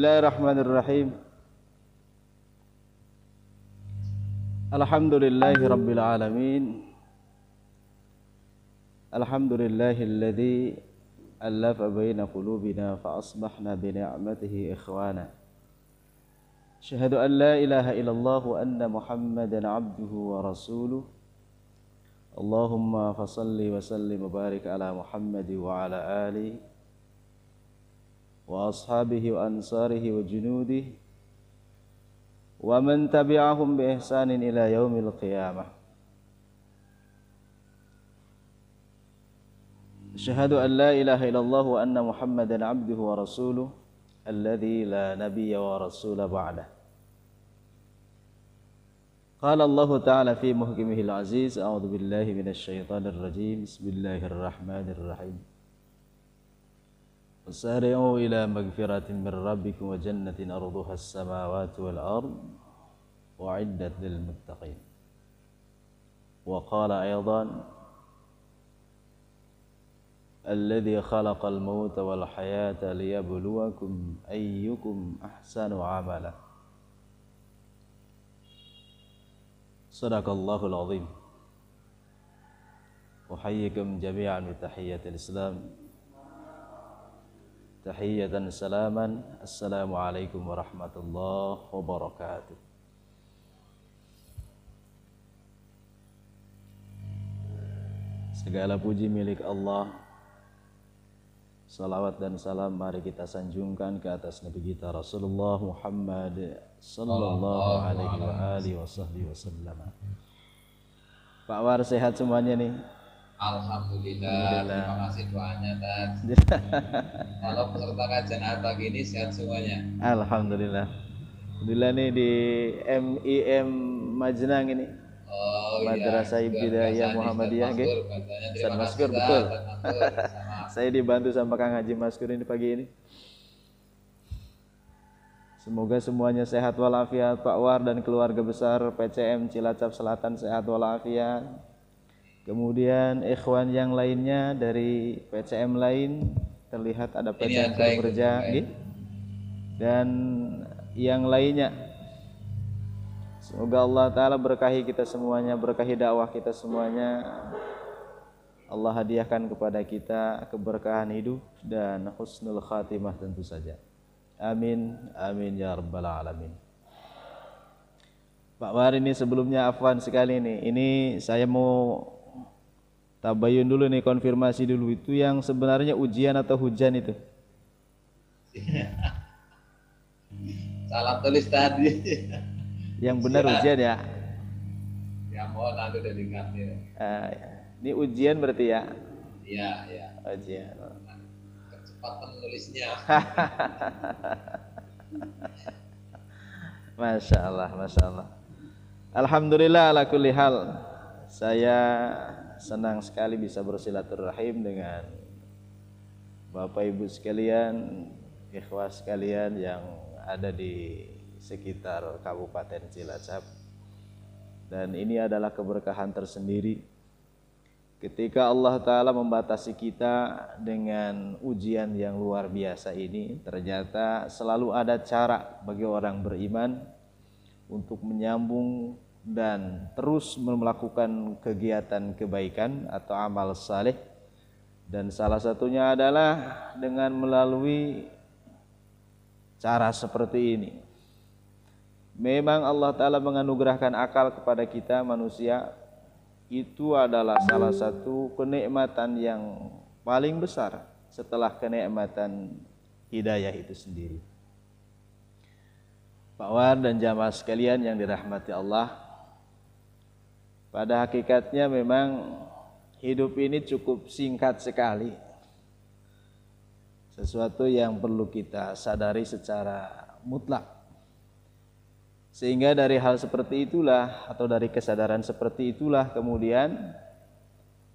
Bismillahirrahmanirrahim. Alhamdulillahi rabbil alamin. Alhamdulillahilladzi alafa baina qulubina fa asbahna bi ni'matihi ikhwana. Asyhadu an la ilaha illallah wa anna Muhammadan abduhu wa rasuluh. Allahumma fasalli wa sallim wa barik ala Muhammad wa ala alihi wa ashabihi wa ansarihi wa junudihi wa man tabi'ahum bi ihsanin ila yaumil qiyamah. Asyhadu an la ilaha illallah wa anna Muhammadan abduhu wa rasuluh alladzi la nabiyya wa rasula ba'dah. Qala Allah ta'ala fi muhkimihil aziz, a'udzu billahi minasy syaithanir rajim. Bismillahirrahmanirrahim. Wasari'u ila magfiratin min rabbikum wa jannatin arduha as-samawati wal ard wa'iddat lil muttaqin. Wa qala aydan alladhi khalaqal mauta wal hayata liyabluwakum ayyukum ahsanu amala. Sadaqallahul azim. Uhayyikum jami'an bi tahiyyatil islam. Tahiyatan salaman. Assalamualaikum warahmatullahi wabarakatuh. Segala puji milik Allah. Salawat dan salam mari kita sanjungkan ke atas Nabi kita Rasulullah Muhammad sallallahu alaihi wasallam. Pak War sehat semuanya nih? Alhamdulillah, terima kasih doanya Tad. Kalau peserta kajian pagi ini sehat semuanya. Alhamdulillah. Alhamdulillah nih di MIM Majnang ini. Oh Madrasah iya, Ibtidaiyah Muhammadiyah nggih. Ustaz Maskur betul. Saya dibantu sama Kang Haji Maskur ini pagi ini. Semoga semuanya sehat walafiat, Pak War dan keluarga besar PCM Cilacap Selatan sehat walafiat. Kemudian ikhwan yang lainnya dari PCM lain, terlihat ada PCM Kerja dan yang lainnya. Semoga Allah Ta'ala berkahi kita semuanya, berkahi dakwah kita semuanya. Allah hadiahkan kepada kita keberkahan hidup dan husnul khatimah tentu saja. Amin, amin ya rabbal alamin. Pak War ini sebelumnya afwan sekali nih. Ini saya mau tabayun dulu nih, konfirmasi dulu, itu yang sebenarnya ujian atau hujan itu? Salah tulis tadi. Yang benar ujian ya? Ya mohon nanti udah diganti. Ini ujian berarti ya? Iya, iya. Ujian. Kecepatan menulisnya. Masya Allah, Masya Allah. Alhamdulillah ala kulli hal. Saya senang sekali bisa bersilaturahim dengan Bapak Ibu sekalian, ikhwah sekalian yang ada di sekitar Kabupaten Cilacap. Dan ini adalah keberkahan tersendiri ketika Allah Ta'ala membatasi kita dengan ujian yang luar biasa ini. Ternyata selalu ada cara bagi orang beriman untuk menyambung dan terus melakukan kegiatan kebaikan atau amal saleh, dan salah satunya adalah dengan melalui cara seperti ini. Memang Allah Ta'ala menganugerahkan akal kepada kita manusia, itu adalah salah satu kenikmatan yang paling besar setelah kenikmatan hidayah itu sendiri. Pak War dan jamaah sekalian yang dirahmati Allah, pada hakikatnya memang hidup ini cukup singkat sekali. Sesuatu yang perlu kita sadari secara mutlak. Sehingga dari hal seperti itulah, atau dari kesadaran seperti itulah, kemudian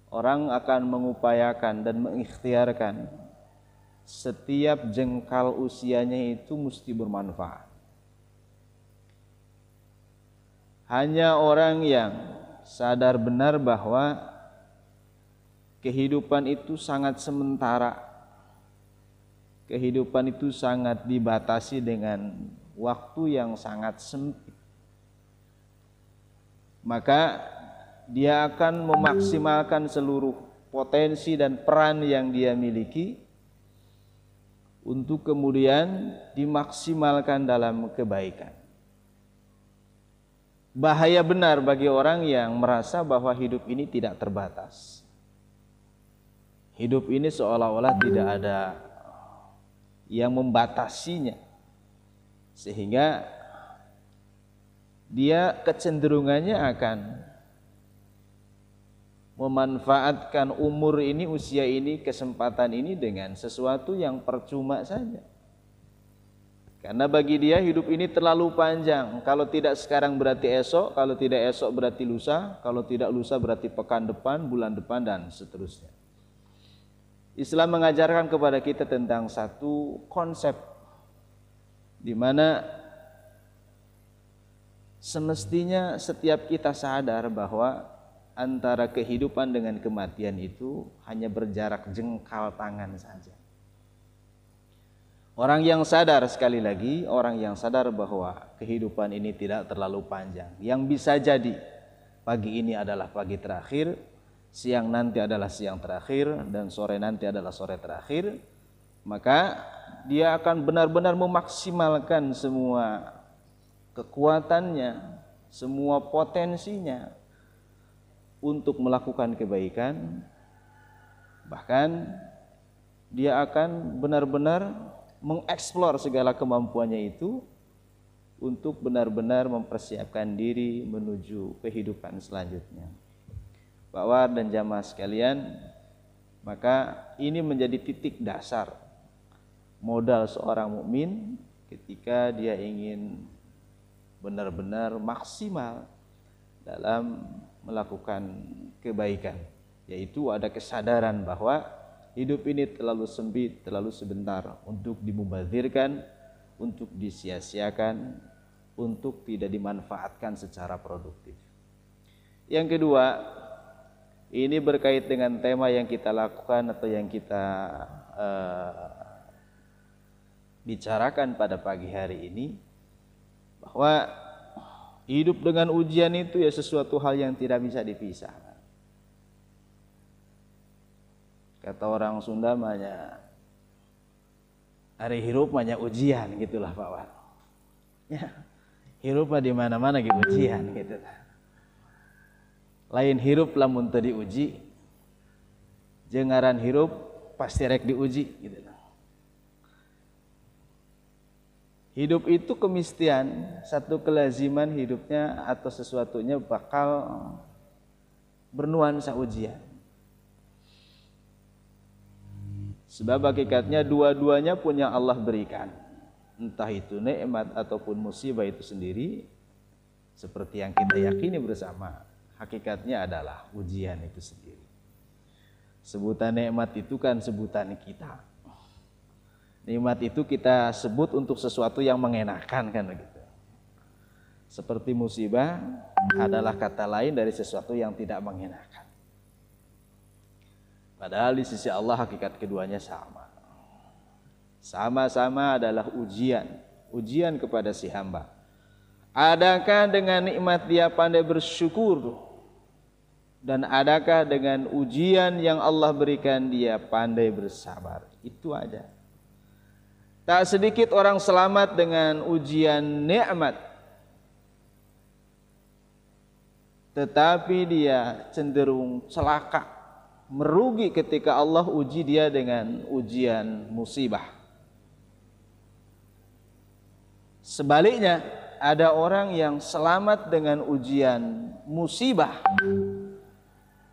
orang akan mengupayakan dan mengikhtiarkan setiap jengkal usianya itu mesti bermanfaat. Hanya orang yang sadar benar bahwa kehidupan itu sangat sementara, kehidupan itu sangat dibatasi dengan waktu yang sangat sempit. Maka dia akan memaksimalkan seluruh potensi dan peran yang dia miliki untuk kemudian dimaksimalkan dalam kebaikan. Bahaya benar bagi orang yang merasa bahwa hidup ini tidak terbatas. Hidup ini seolah-olah tidak ada yang membatasinya, sehingga dia kecenderungannya akan memanfaatkan umur ini, usia ini, kesempatan ini dengan sesuatu yang percuma saja. Karena bagi dia hidup ini terlalu panjang. Kalau tidak sekarang berarti esok, kalau tidak esok berarti lusa, kalau tidak lusa berarti pekan depan, bulan depan, dan seterusnya. Islam mengajarkan kepada kita tentang satu konsep di mana semestinya setiap kita sadar bahwa antara kehidupan dengan kematian itu hanya berjarak jengkal tangan saja. Orang yang sadar, sekali lagi, orang yang sadar bahwa kehidupan ini tidak terlalu panjang, yang bisa jadi pagi ini adalah pagi terakhir, siang nanti adalah siang terakhir, dan sore nanti adalah sore terakhir, maka dia akan benar-benar memaksimalkan semua kekuatannya, semua potensinya untuk melakukan kebaikan. Bahkan dia akan benar-benar mengeksplor segala kemampuannya itu untuk benar-benar mempersiapkan diri menuju kehidupan selanjutnya. Pak War dan jamaah sekalian, maka ini menjadi titik dasar modal seorang mukmin ketika dia ingin benar-benar maksimal dalam melakukan kebaikan, yaitu ada kesadaran bahwa hidup ini terlalu sempit, terlalu sebentar untuk dimubazirkan, untuk disia-siakan, untuk tidak dimanfaatkan secara produktif. Yang kedua, ini berkait dengan tema yang kita lakukan atau yang kita bicarakan pada pagi hari ini, bahwa hidup dengan ujian itu ya sesuatu hal yang tidak bisa dipisah. Kata orang Sunda banyak hari hirup banyak ujian, gitulah Pak War. Ya, hirup di mana-mana gitu ujian gitu. Lain hirup lamun teu diuji, jeung ngaran hirup pasti rek diuji gitu. Hidup itu kemistian, satu kelaziman hidupnya atau sesuatunya bakal bernuansa ujian. Sebab hakikatnya dua-duanya punya Allah berikan. Entah itu nikmat ataupun musibah itu sendiri, seperti yang kita yakini bersama, hakikatnya adalah ujian itu sendiri. Sebutan nikmat itu kan sebutan kita. Nikmat itu kita sebut untuk sesuatu yang mengenakan kan begitu. Seperti musibah adalah kata lain dari sesuatu yang tidak mengenakan. Padahal di sisi Allah hakikat keduanya sama. Sama-sama adalah ujian, ujian kepada si hamba. Adakah dengan nikmat dia pandai bersyukur, dan adakah dengan ujian yang Allah berikan dia pandai bersabar? Itu aja. Tak sedikit orang selamat dengan ujian nikmat, tetapi dia cenderung celaka, merugi ketika Allah uji dia dengan ujian musibah. Sebaliknya, ada orang yang selamat dengan ujian musibah,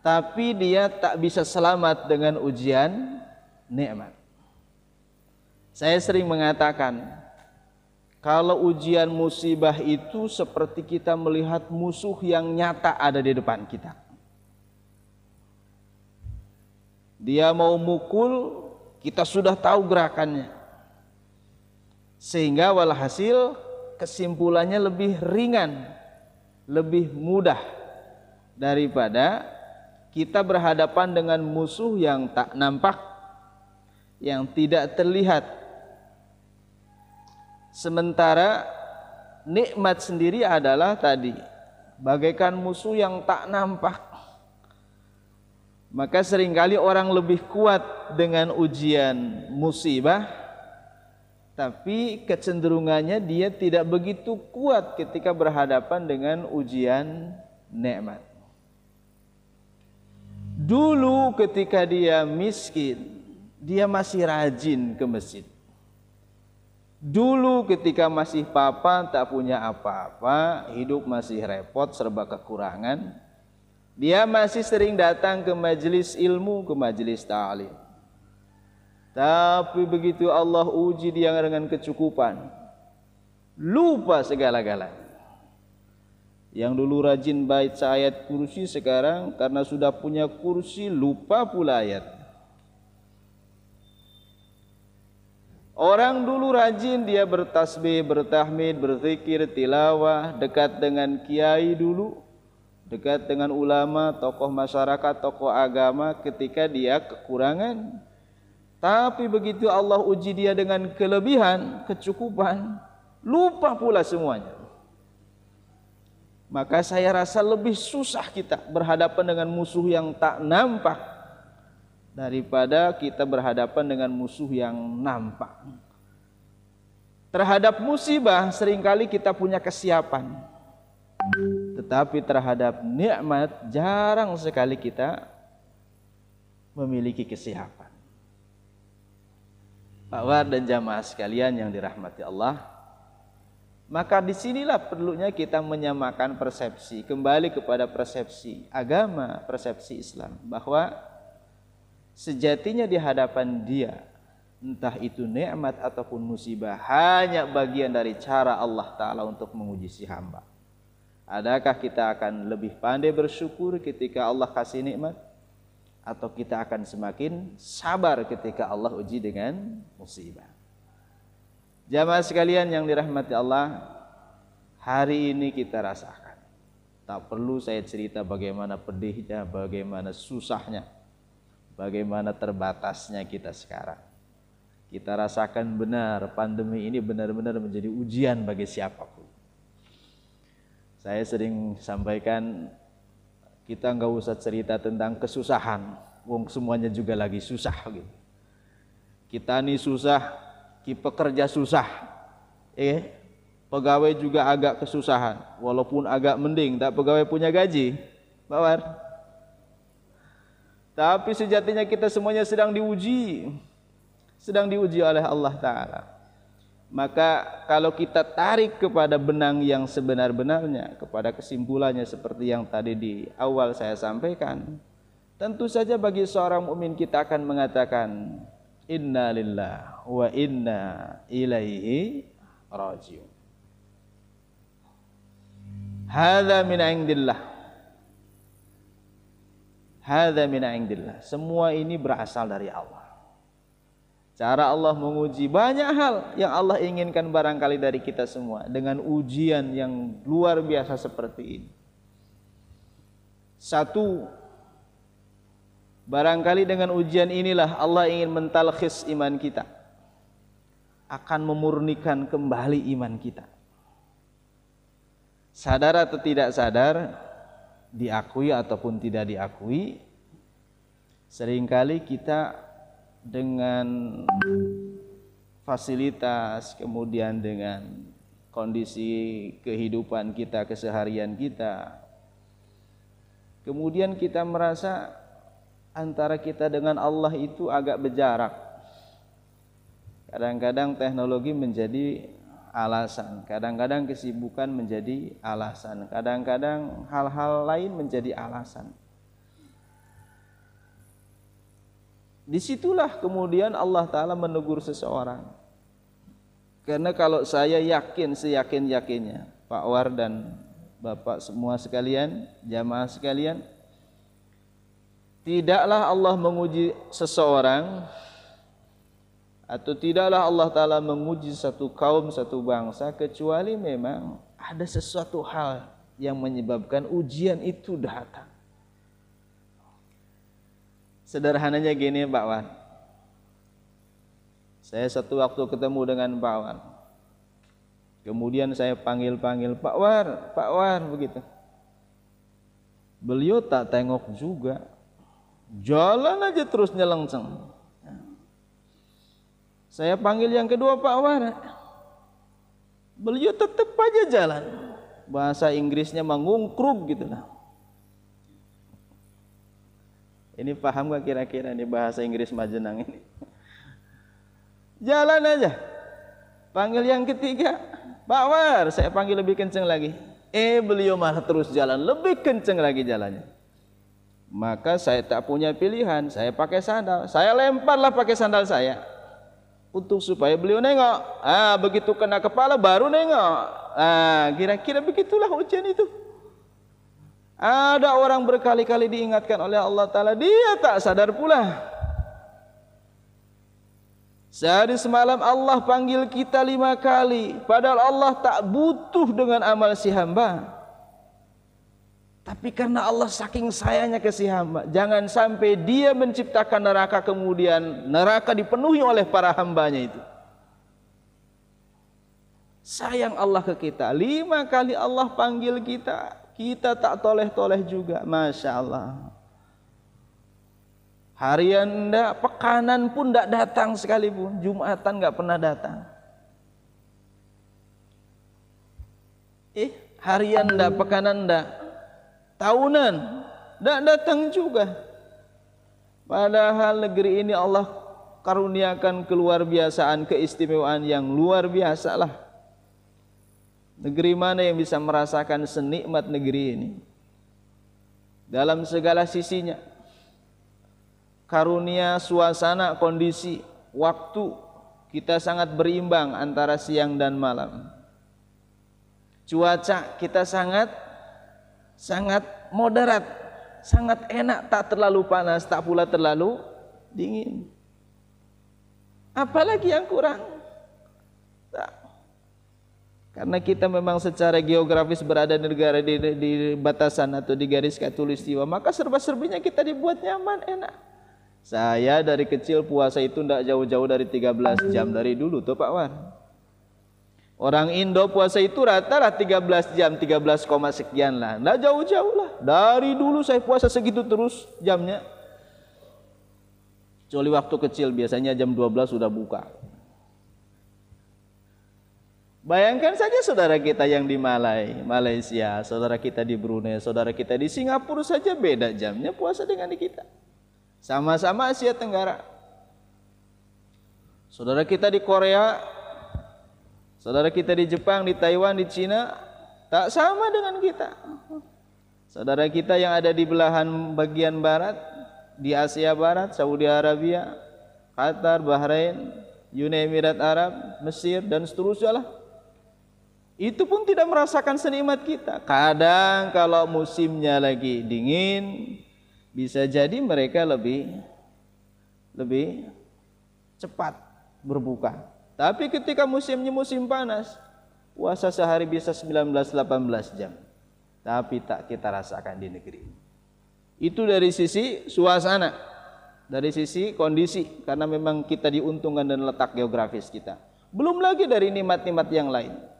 tapi dia tak bisa selamat dengan ujian nikmat. Saya sering mengatakan, kalau ujian musibah itu seperti kita melihat musuh yang nyata ada di depan kita. Dia mau mukul, kita sudah tahu gerakannya. Sehingga walhasil kesimpulannya lebih ringan, lebih mudah daripada kita berhadapan dengan musuh yang tak nampak, yang tidak terlihat, Sementara nikmat sendiri adalah tadi bagaikan musuh yang tak nampak. Maka seringkali orang lebih kuat dengan ujian musibah, tapi kecenderungannya dia tidak begitu kuat ketika berhadapan dengan ujian nikmat. Dulu ketika dia miskin, dia masih rajin ke masjid. Dulu ketika masih papa tak punya apa-apa, hidup masih repot, serba kekurangan, dia masih sering datang ke majelis ilmu, ke majelis ta'lim. Tapi begitu Allah uji dia dengan kecukupan, lupa segala-galanya. Yang dulu rajin baca ayat kursi, sekarang karena sudah punya kursi lupa pula ayat. Orang dulu rajin dia bertasbih, bertahmid, berzikir, tilawah, dekat dengan kiai dulu, dekat dengan ulama, tokoh masyarakat, tokoh agama ketika dia kekurangan. Tapi begitu Allah uji dia dengan kelebihan, kecukupan, lupa pula semuanya. Maka saya rasa lebih susah kita berhadapan dengan musuh yang tak nampak daripada kita berhadapan dengan musuh yang nampak. Terhadap musibah seringkali kita punya kesiapan, tetapi terhadap nikmat jarang sekali kita memiliki kesiapan. Pak War dan jamaah sekalian yang dirahmati Allah, maka disinilah perlunya kita menyamakan persepsi, kembali kepada persepsi agama, persepsi Islam, bahwa sejatinya di hadapan dia, entah itu nikmat ataupun musibah, hanya bagian dari cara Allah Ta'ala untuk menguji si hamba. Adakah kita akan lebih pandai bersyukur ketika Allah kasih nikmat, atau kita akan semakin sabar ketika Allah uji dengan musibah? Jamaah sekalian yang dirahmati Allah, hari ini kita rasakan, tak perlu saya cerita bagaimana pedihnya, bagaimana susahnya, bagaimana terbatasnya kita sekarang. Kita rasakan benar pandemi ini benar-benar menjadi ujian bagi siapapun. Saya sering sampaikan, kita nggak usah cerita tentang kesusahan, wong semuanya juga lagi susah gitu. Kita nih susah, pekerja susah, pegawai juga agak kesusahan, walaupun agak mending, tak pegawai punya gaji, Pak War. Tapi sejatinya kita semuanya sedang diuji oleh Allah Ta'ala. Maka kalau kita tarik kepada benang yang sebenar-benarnya, kepada kesimpulannya seperti yang tadi di awal saya sampaikan, tentu saja bagi seorang mukmin kita akan mengatakan inna lillahi wa inna ilaihi rajiun. Hadza min indillah. Hadza min indillah. Semua ini berasal dari Allah. Cara Allah menguji banyak hal yang Allah inginkan barangkali dari kita semua dengan ujian yang luar biasa seperti ini. Satu, barangkali dengan ujian inilah Allah ingin mentalkhis iman kita, akan memurnikan kembali iman kita. Sadar atau tidak sadar, diakui ataupun tidak diakui, seringkali kita dengan fasilitas, kemudian dengan kondisi kehidupan kita, keseharian kita, kemudian kita merasa antara kita dengan Allah itu agak berjarak. Kadang-kadang teknologi menjadi alasan, kadang-kadang kesibukan menjadi alasan, kadang-kadang hal-hal lain menjadi alasan. Disitulah kemudian Allah Ta'ala menegur seseorang. Karena kalau saya yakin seyakin-yakinnya, Pak War dan Bapak semua sekalian, jamaah sekalian, tidaklah Allah menguji seseorang, atau tidaklah Allah Ta'ala menguji satu kaum, satu bangsa, kecuali memang ada sesuatu hal yang menyebabkan ujian itu datang. Sederhananya gini Pak Wan, saya satu waktu ketemu dengan Pak Wan, Kemudian saya panggil-panggil, Pak War begitu. Beliau tak tengok juga, jalan aja terus nyelengseng. Saya panggil yang kedua, Pak War, beliau tetap aja jalan. Bahasa Inggrisnya mengungkruk gitu lah. Ini paham gak kira-kira ini bahasa Inggris Majenang ini? Jalan aja. Panggil yang ketiga, Pak War, saya panggil lebih kenceng lagi. Beliau malah terus jalan, lebih kenceng lagi jalannya. Maka saya tak punya pilihan, saya pakai sandal. Saya lemparlah pakai sandal saya untuk supaya beliau nengok. Begitu kena kepala baru nengok. Kira-kira begitulah ujian itu. Ada orang berkali-kali diingatkan oleh Allah Ta'ala, dia tak sadar pula. Sehari semalam Allah panggil kita 5 kali, padahal Allah tak butuh dengan amal si hamba. Tapi karena Allah saking sayangnya ke si hamba, jangan sampai dia menciptakan neraka kemudian neraka dipenuhi oleh para hambanya itu. Sayang Allah ke kita, 5 kali Allah panggil kita, kita tak toleh-toleh juga, Masya Allah. Harian enggak, pekanan pun enggak datang sekalipun, Jumatan enggak pernah datang. Harian enggak, pekanan enggak, tahunan enggak datang juga. Padahal negeri ini Allah karuniakan keluar biasaan, keistimewaan yang luar biasa lah. Negeri mana yang bisa merasakan senikmat negeri ini dalam segala sisinya? Karunia, suasana, kondisi, waktu kita sangat berimbang antara siang dan malam. Cuaca kita sangat moderat, sangat enak, tak terlalu panas, tak pula terlalu dingin. Apalagi yang kurang? Tak. Karena kita memang secara geografis berada di negara di batasan atau di garis khatulistiwa, maka serba-serbinya kita dibuat nyaman, enak. Saya dari kecil puasa itu tidak jauh-jauh dari 13 jam dari dulu tuh Pak Wan. Orang Indo puasa itu rata-rata 13 jam, 13, sekian lah. Tidak jauh-jauh lah. Dari dulu saya puasa segitu terus jamnya. Kecuali waktu kecil biasanya jam 12 sudah buka. Bayangkan saja saudara kita yang di Malaysia, saudara kita di Brunei, saudara kita di Singapura saja beda jamnya puasa dengan kita. Sama-sama Asia Tenggara. Saudara kita di Korea, saudara kita di Jepang, di Taiwan, di Cina tak sama dengan kita. Saudara kita yang ada di belahan bagian barat, di Asia Barat, Saudi Arabia, Qatar, Bahrain, Uni Emirat Arab, Mesir dan seterusnya lah. Itu pun tidak merasakan senikmat kita. Kadang kalau musimnya lagi dingin, bisa jadi mereka lebih cepat berbuka. Tapi ketika musimnya musim panas, puasa sehari bisa 19-18 jam. Tapi tak kita rasakan di negeri ini. Itu dari sisi suasana, dari sisi kondisi, karena memang kita diuntungkan dan letak geografis kita. Belum lagi dari nikmat-nikmat yang lain.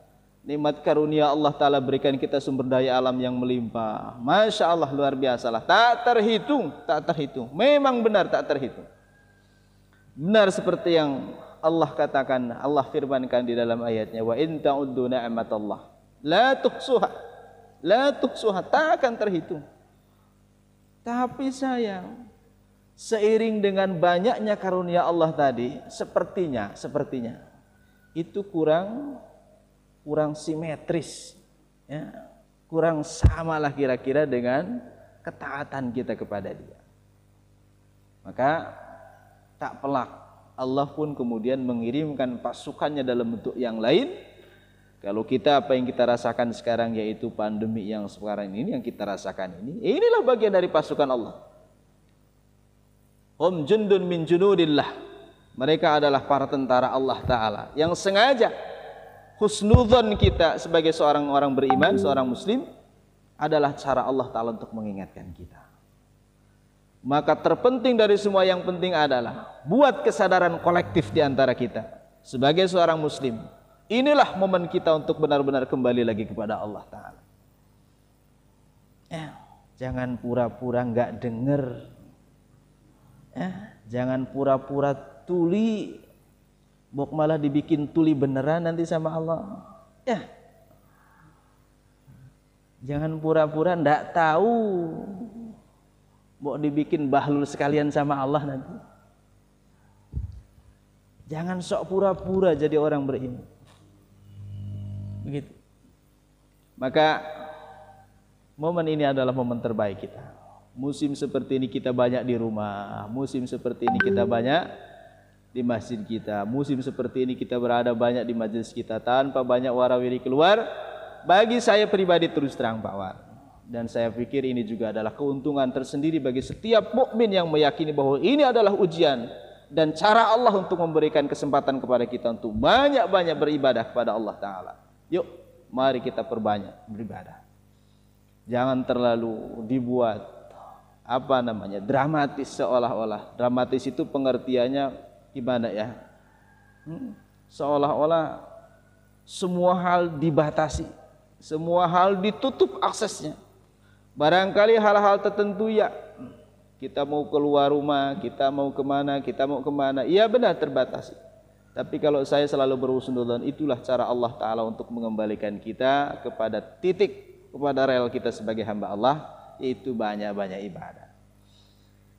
Nikmat karunia Allah Ta'ala berikan kita sumber daya alam yang melimpah. Masya Allah luar biasa lah. Tak terhitung, tak terhitung. Memang benar tak terhitung. Benar seperti yang Allah katakan, Allah firmankan di dalam ayatnya, wa in ta'uddu ni'matallah la tuhsuha, tak akan terhitung. Tapi sayang, seiring dengan banyaknya karunia Allah tadi, sepertinya itu kurang simetris, ya, kurang samalah kira-kira dengan ketaatan kita kepada Dia. Maka tak pelak Allah pun kemudian mengirimkan pasukannya dalam bentuk yang lain. Kalau kita apa yang kita rasakan sekarang yaitu pandemi yang sekarang ini yang kita rasakan ini, inilah bagian dari pasukan Allah. Hum jundun min junudillah. Mereka adalah para tentara Allah Ta'ala yang sengaja husnudzon kita sebagai seorang orang beriman, seorang muslim adalah cara Allah Ta'ala untuk mengingatkan kita. Maka terpenting dari semua yang penting adalah buat kesadaran kolektif di antara kita sebagai seorang muslim, Inilah momen kita untuk benar-benar kembali lagi kepada Allah Ta'ala. Jangan pura-pura nggak denger. Jangan pura-pura tuli, bok malah dibikin tuli beneran nanti sama Allah. Jangan pura-pura ndak tahu, bok dibikin bahlul sekalian sama Allah nanti. Jangan sok pura-pura jadi orang beriman. Begitu. Maka momen ini adalah momen terbaik kita. Musim seperti ini kita banyak di rumah, musim seperti ini kita banyak di masjid kita, musim seperti ini kita berada banyak di majelis kita tanpa banyak warawiri keluar. Bagi saya pribadi terus terang Pak War, dan saya pikir ini juga adalah keuntungan tersendiri bagi setiap mukmin yang meyakini bahwa ini adalah ujian dan cara Allah untuk memberikan kesempatan kepada kita untuk banyak-banyak beribadah kepada Allah Ta'ala. Yuk, mari kita perbanyak beribadah. Jangan terlalu dibuat dramatis, seolah-olah. Dramatis itu pengertiannya gimana ya? Seolah-olah semua hal dibatasi, semua hal ditutup aksesnya. Barangkali hal-hal tertentu ya, kita mau keluar rumah, kita mau kemana, iya benar terbatasi. Tapi kalau saya selalu berhusnudzon, itulah cara Allah Ta'ala untuk mengembalikan kita kepada titik, kepada rel kita sebagai hamba Allah, yaitu banyak-banyak ibadah.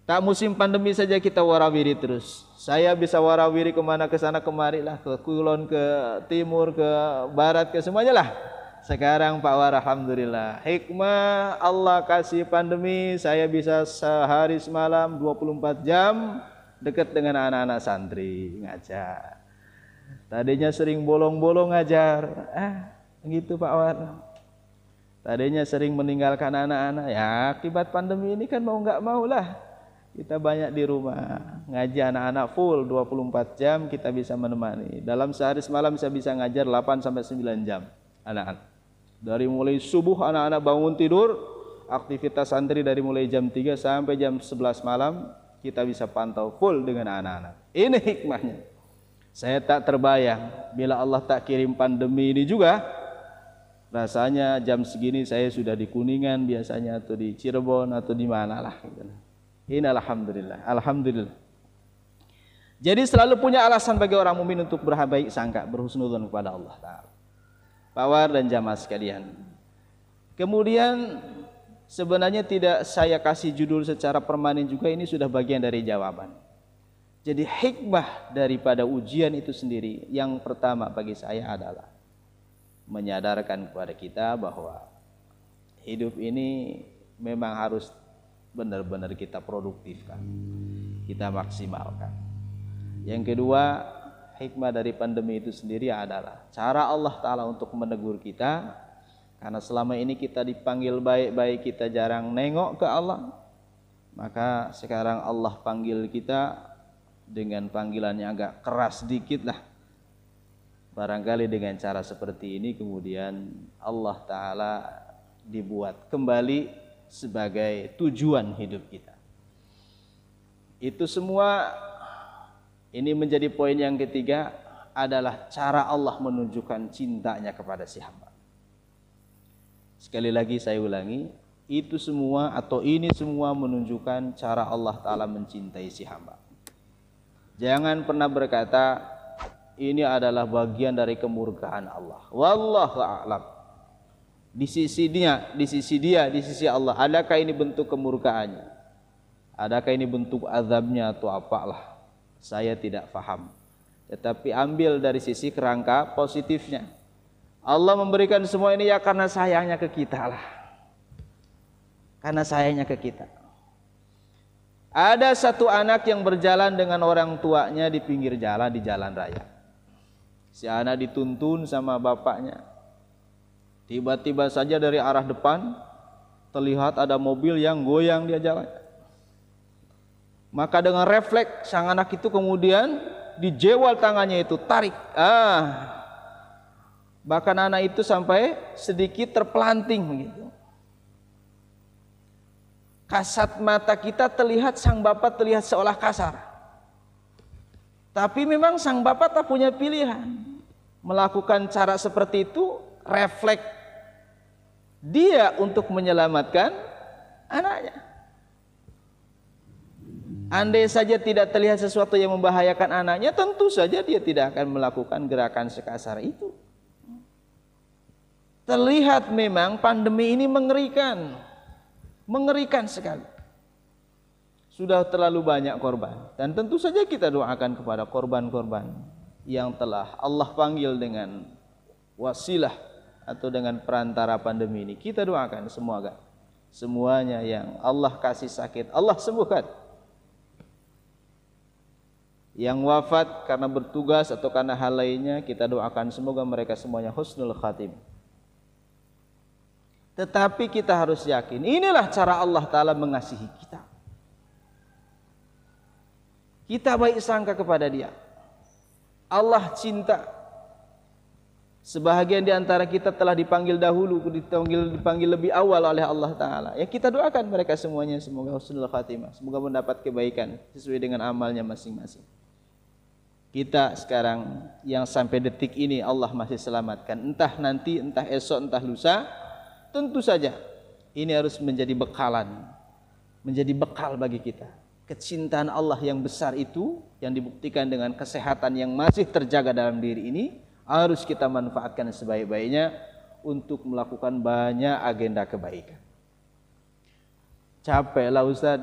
Tak musim pandemi saja kita warawiri terus. Saya bisa warawiri kemana, ke sana kemari lah, ke kulon, ke timur, ke barat, ke semuanya lah. Sekarang Pak War, alhamdulillah, hikmah Allah kasih pandemi, saya bisa sehari semalam 24 jam dekat dengan anak-anak santri ngajar. Tadinya sering bolong-bolong ngajar, gitu Pak War. Tadinya sering meninggalkan anak-anak, ya akibat pandemi ini kan mau nggak mau lah, kita banyak di rumah ngaji anak-anak full 24 jam kita bisa menemani. Dalam sehari semalam saya bisa ngajar 8 sampai 9 jam anak-anak. Dari mulai subuh anak-anak bangun tidur, aktivitas santri dari mulai jam 3 sampai jam 11 malam kita bisa pantau full dengan anak-anak. Ini hikmahnya. Saya tak terbayang bila Allah tak kirim pandemi ini juga, rasanya jam segini saya sudah di Kuningan biasanya, atau di Cirebon, atau di mana lah. Ini alhamdulillah, alhamdulillah. Jadi selalu punya alasan bagi orang mukmin untuk berbaik sangka, berhusnudzon kepada Allah Ta'ala. Pak War dan jamaah sekalian. Kemudian sebenarnya tidak saya kasih judul secara permanen juga, ini sudah bagian dari jawaban. Jadi hikmah daripada ujian itu sendiri yang pertama bagi saya adalah menyadarkan kepada kita bahwa hidup ini memang harus benar-benar kita produktifkan, kita maksimalkan. Yang kedua, hikmah dari pandemi itu sendiri adalah cara Allah Ta'ala untuk menegur kita, karena selama ini kita dipanggil baik-baik, kita jarang nengok ke Allah, maka sekarang Allah panggil kita dengan panggilan yang agak keras sedikit lah. Barangkali dengan cara seperti ini kemudian Allah Ta'ala dibuat kembali sebagai tujuan hidup kita. Itu semua, ini menjadi poin yang ketiga, adalah cara Allah menunjukkan cintanya kepada si hamba. Sekali lagi saya ulangi, itu semua atau ini semua menunjukkan cara Allah Ta'ala mencintai si hamba. Jangan pernah berkata ini adalah bagian dari kemurkaan Allah. Wallahu a'lam. Di sisi dia, di sisi Allah, adakah ini bentuk kemurkaannya? Adakah ini bentuk azabnya atau apalah? Saya tidak paham. Tetapi ambil dari sisi kerangka positifnya. Allah memberikan semua ini ya karena sayangnya ke kita lah. Karena sayangnya ke kita. Ada satu anak yang berjalan dengan orang tuanya di pinggir jalan, di jalan raya. Si anak dituntun sama bapaknya. Tiba-tiba saja dari arah depan terlihat ada mobil yang goyang di jalan. Maka dengan refleks sang anak itu kemudian dijewel tangannya itu, tarik. Bahkan anak itu sampai sedikit terpelanting begitu. Kasat mata kita terlihat sang bapak terlihat seolah kasar. Tapi memang sang bapak tak punya pilihan. melakukan cara seperti itu, refleks dia untuk menyelamatkan anaknya. Andai saja tidak terlihat sesuatu yang membahayakan anaknya, tentu saja dia tidak akan melakukan gerakan sekasar itu. Terlihat memang pandemi ini mengerikan, mengerikan sekali. Sudah terlalu banyak korban, dan tentu saja kita doakan kepada korban-korban yang telah Allah panggil dengan wasilah atau dengan perantara pandemi ini. Kita doakan semuanya yang Allah kasih sakit, Allah sembuhkan. Yang wafat karena bertugas atau karena hal lainnya, kita doakan semoga mereka semuanya husnul khatim. Tetapi kita harus yakin, inilah cara Allah Ta'ala mengasihi kita. Kita baik sangka kepada Dia. Allah cinta. Sebahagian di antara kita telah dipanggil dahulu, dipanggil lebih awal oleh Allah Ta'ala. Ya, kita doakan mereka semuanya semoga husnul khatimah, semoga mendapat kebaikan sesuai dengan amalnya masing-masing. Kita sekarang yang sampai detik ini Allah masih selamatkan, entah nanti, entah esok, entah lusa, tentu saja ini harus menjadi bekalan, menjadi bekal bagi kita. Kecintaan Allah yang besar itu yang dibuktikan dengan kesehatan yang masih terjaga dalam diri ini harus kita manfaatkan sebaik-baiknya untuk melakukan banyak agenda kebaikan. Capek lah Ustaz,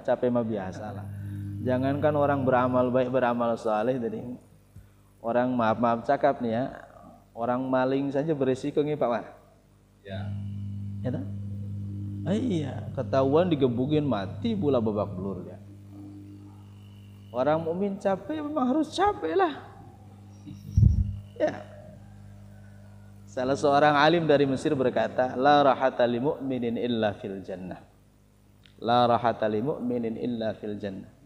capek mah biasa lah. Jangankan orang beramal baik, beramal saleh, jadi orang maaf cakap nih ya, orang maling saja berisiko nih Pak Wah. Ya. Ya tak? Iya, ketahuan digebukin mati pula babak belur ya. Orang mukmin capek memang harus capek lah. Ya. Salah seorang alim dari Mesir berkata, la rahata li mu'minin illa fil jannah. La rahata li mu'minin illa fil jannah.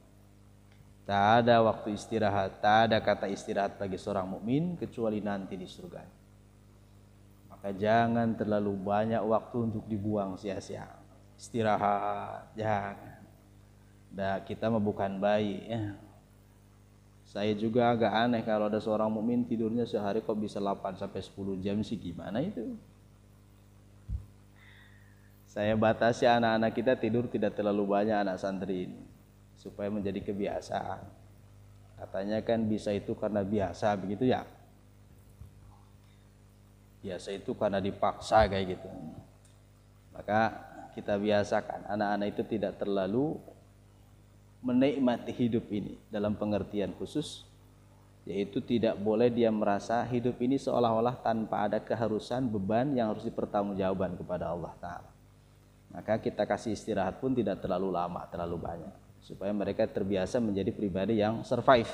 Tak ada waktu istirahat, tak ada kata istirahat bagi seorang mukmin kecuali nanti di surga. Maka jangan terlalu banyak waktu untuk dibuang sia-sia. Istirahat, jangan. Dah kita mah bukan bayi ya. Saya juga agak aneh kalau ada seorang mukmin tidurnya sehari kok bisa 8 sampai 10 jam sih, gimana itu? Saya batasi anak-anak kita tidur tidak terlalu banyak, anak santri ini, supaya menjadi kebiasaan. Katanya kan bisa itu karena biasa begitu ya. Biasa itu karena dipaksa kayak gitu. Maka kita biasakan anak-anak itu tidak terlalu menikmati hidup ini dalam pengertian khusus, yaitu tidak boleh dia merasa hidup ini seolah-olah tanpa ada keharusan, beban yang harus dipertanggungjawabkan kepada Allah Ta'ala. Maka kita kasih istirahat pun tidak terlalu lama, terlalu banyak, supaya mereka terbiasa menjadi pribadi yang survive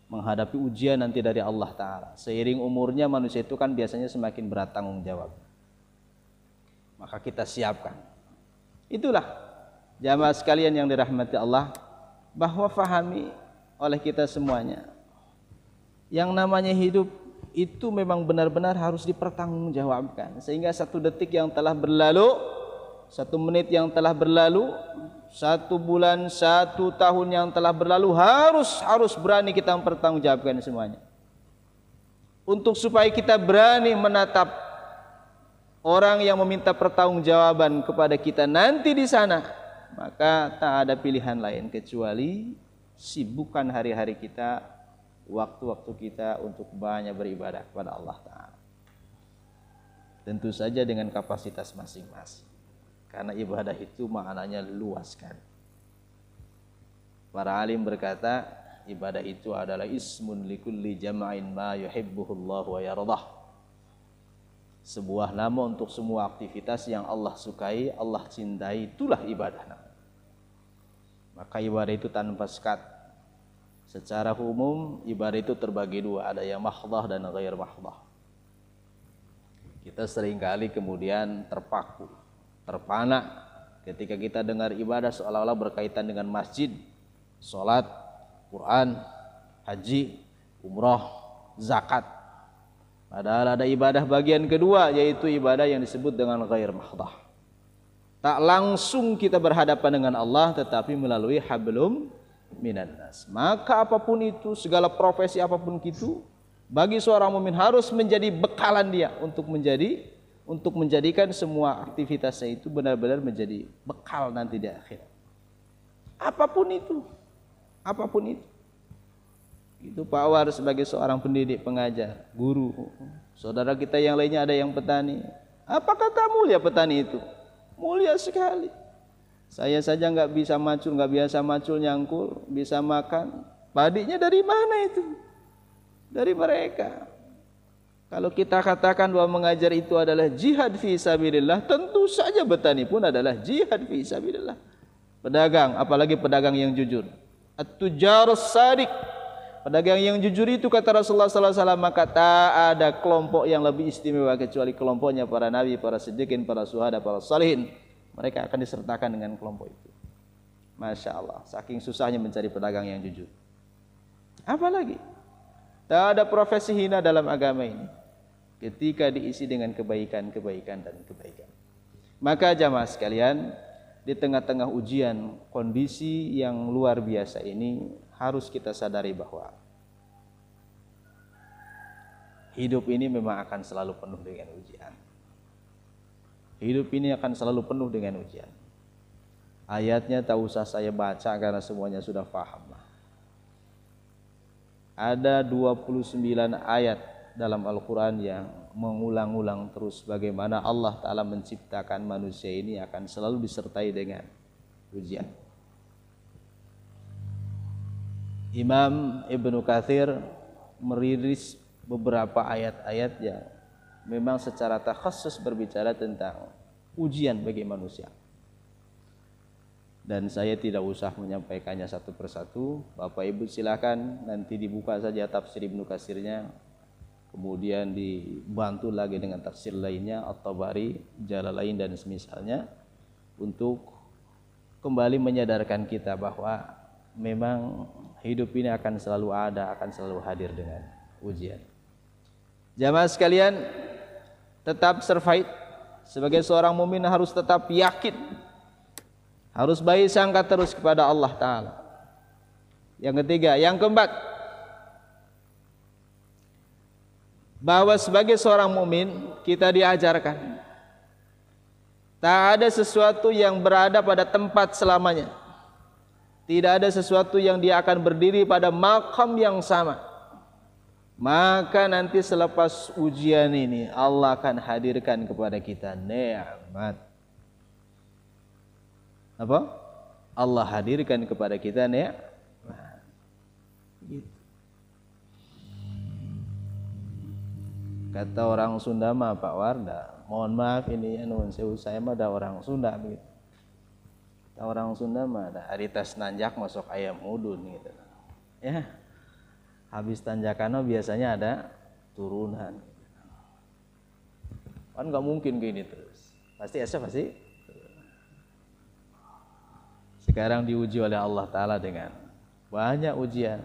menghadapi ujian nanti dari Allah Ta'ala. Seiring umurnya manusia itu kan biasanya semakin berat tanggung jawab, maka kita siapkan. Itulah jamaah sekalian yang dirahmati Allah, bahwa fahami oleh kita semuanya, yang namanya hidup itu memang benar-benar harus dipertanggungjawabkan. Sehingga 1 detik yang telah berlalu, 1 menit yang telah berlalu, 1 bulan, 1 tahun yang telah berlalu, harus berani kita mempertanggungjawabkan semuanya. Untuk supaya kita berani menatap orang yang meminta pertanggungjawaban kepada kita nanti di sana, maka tak ada pilihan lain kecuali sibukkan hari-hari kita, waktu-waktu kita untuk banyak beribadah kepada Allah Ta'ala. Tentu saja dengan kapasitas masing-masing, karena ibadah itu maknanya luas kan. Para alim berkata, ibadah itu adalah ismun likulli jama'in ma yuhibbuhullah wa yardah. Sebuah nama untuk semua aktivitas yang Allah sukai, Allah cintai, itulah ibadah. Maka ibadah itu tanpa sekat. Secara umum ibadah itu terbagi 2, ada yang mahdhah dan ghair mahdhah. Kita seringkali kemudian terpaku, terpana ketika kita dengar ibadah seolah-olah berkaitan dengan masjid, sholat, Quran, haji, umrah, zakat. Padahal ada ibadah bagian kedua, yaitu ibadah yang disebut dengan ghair mahdhah. Tak langsung kita berhadapan dengan Allah, tetapi melalui hablum minan nas. Maka apapun itu, segala profesi apapun itu, Bagi seorang mukmin harus menjadi bekalan dia untuk menjadikan semua aktivitasnya itu benar-benar menjadi bekal nanti di akhirat. Apapun itu. Itu Pak War sebagai seorang pendidik, pengajar, guru. Saudara kita yang lainnya ada yang petani. Apa kata mulia petani itu? Mulia sekali. Saya saja nggak bisa macul, nggak biasa macul nyangkul, bisa makan. Padinya dari mana itu? Dari mereka. Kalau kita katakan bahwa mengajar itu adalah jihad fi sabilillah, tentu saja petani pun adalah jihad fi sabilillah. Pedagang, apalagi pedagang yang jujur. At-tujarus shadiq. Pedagang yang jujur itu kata Rasulullah sallallahu alaihi wasallam, maka tak ada kelompok yang lebih istimewa kecuali kelompoknya para nabi, para siddiqin, para syuhada, para salihin. Mereka akan disertakan dengan kelompok itu. Masya Allah, saking susahnya mencari pedagang yang jujur. Apalagi tak ada profesi hina dalam agama ini ketika diisi dengan kebaikan dan kebaikan. Maka jamaah sekalian, di tengah-tengah ujian kondisi yang luar biasa ini harus kita sadari bahwa hidup ini memang akan selalu penuh dengan ujian. Hidup ini akan selalu penuh dengan ujian. Ayatnya tak usah saya baca karena semuanya sudah paham. Ada 29 ayat dalam Al-Quran yang mengulang-ulang terus bagaimana Allah Ta'ala menciptakan manusia ini akan selalu disertai dengan ujian. Imam Ibnu Katsir merilis beberapa ayat-ayat yang memang secara takhasus berbicara tentang ujian bagi manusia. Dan saya tidak usah menyampaikannya satu persatu. Bapak Ibu silakan nanti dibuka saja tafsir Ibnu Katsirnya, kemudian dibantu lagi dengan tafsir lainnya At-Tabari, Jalalain dan semisalnya, untuk kembali menyadarkan kita bahwa memang hidup ini akan selalu ada, akan selalu hadir dengan ujian. Jamaah sekalian, tetap survive. Sebagai seorang mukmin harus tetap yakin, harus baik sangka terus kepada Allah Ta'ala. Yang ketiga, yang keempat, bahwa sebagai seorang mukmin kita diajarkan tak ada sesuatu yang berada pada tempat selamanya. Tidak ada sesuatu yang dia akan berdiri pada maqam yang sama. Maka nanti selepas ujian ini Allah akan hadirkan kepada kita nikmat. Apa? Allah hadirkan kepada kita nikmat. Gitu. Kata orang Sunda mah Pak Warda, mohon maaf ini nuhun sewu, saya mah ada orang Sunda begitu. Kata orang Sunda mah ada hari tas nanjak masuk ayam udun gitu. Ya. Habis tanjakan biasanya ada turunan. Kan nggak mungkin gini terus. Pasti sekarang diuji oleh Allah Ta'ala dengan banyak ujian,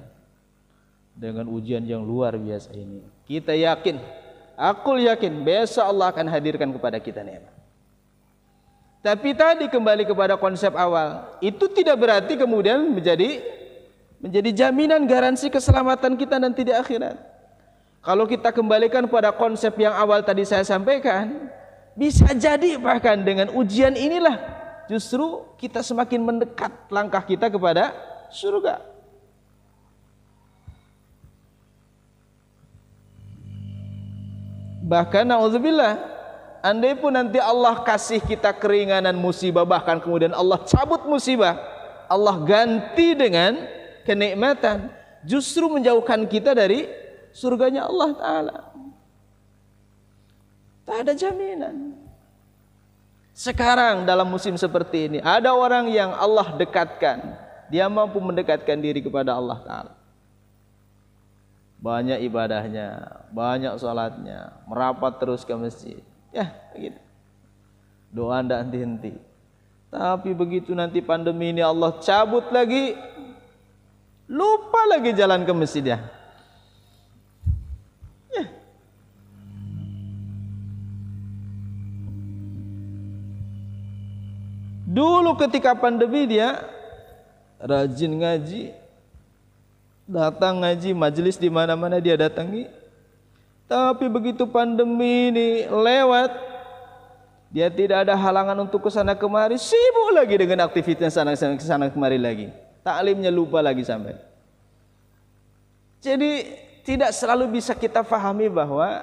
dengan ujian yang luar biasa ini. Kita yakin, aku yakin besok Allah akan hadirkan kepada kita nikmat. Tapi tadi kembali kepada konsep awal, itu tidak berarti kemudian menjadi jaminan garansi keselamatan kita nanti di akhirat. Kalau kita kembalikan pada konsep yang awal tadi saya sampaikan, bisa jadi bahkan dengan ujian inilah justru kita semakin mendekat langkah kita kepada surga. Bahkan na'udzubillah, andai pun nanti Allah kasih kita keringanan musibah, bahkan kemudian Allah cabut musibah, Allah ganti dengan kenikmatan, justru menjauhkan kita dari surganya Allah Ta'ala. Tak ada jaminan. Sekarang dalam musim seperti ini, ada orang yang Allah dekatkan, dia mampu mendekatkan diri kepada Allah Ta'ala. Banyak ibadahnya, banyak sholatnya, merapat terus ke masjid. Ya, begitu. Doa tidak henti-henti. Tapi begitu nanti pandemi ini Allah cabut lagi, lupa lagi jalan ke masjid ya. Dulu ketika pandemi dia rajin ngaji, datang ngaji, majelis di mana-mana dia datangi, Tapi begitu pandemi ini lewat, dia tidak ada halangan untuk kesana kemari, sibuk lagi dengan aktivitas kesana kemari lagi. Taklimnya lupa lagi sampai. Jadi tidak selalu bisa kita fahami bahwa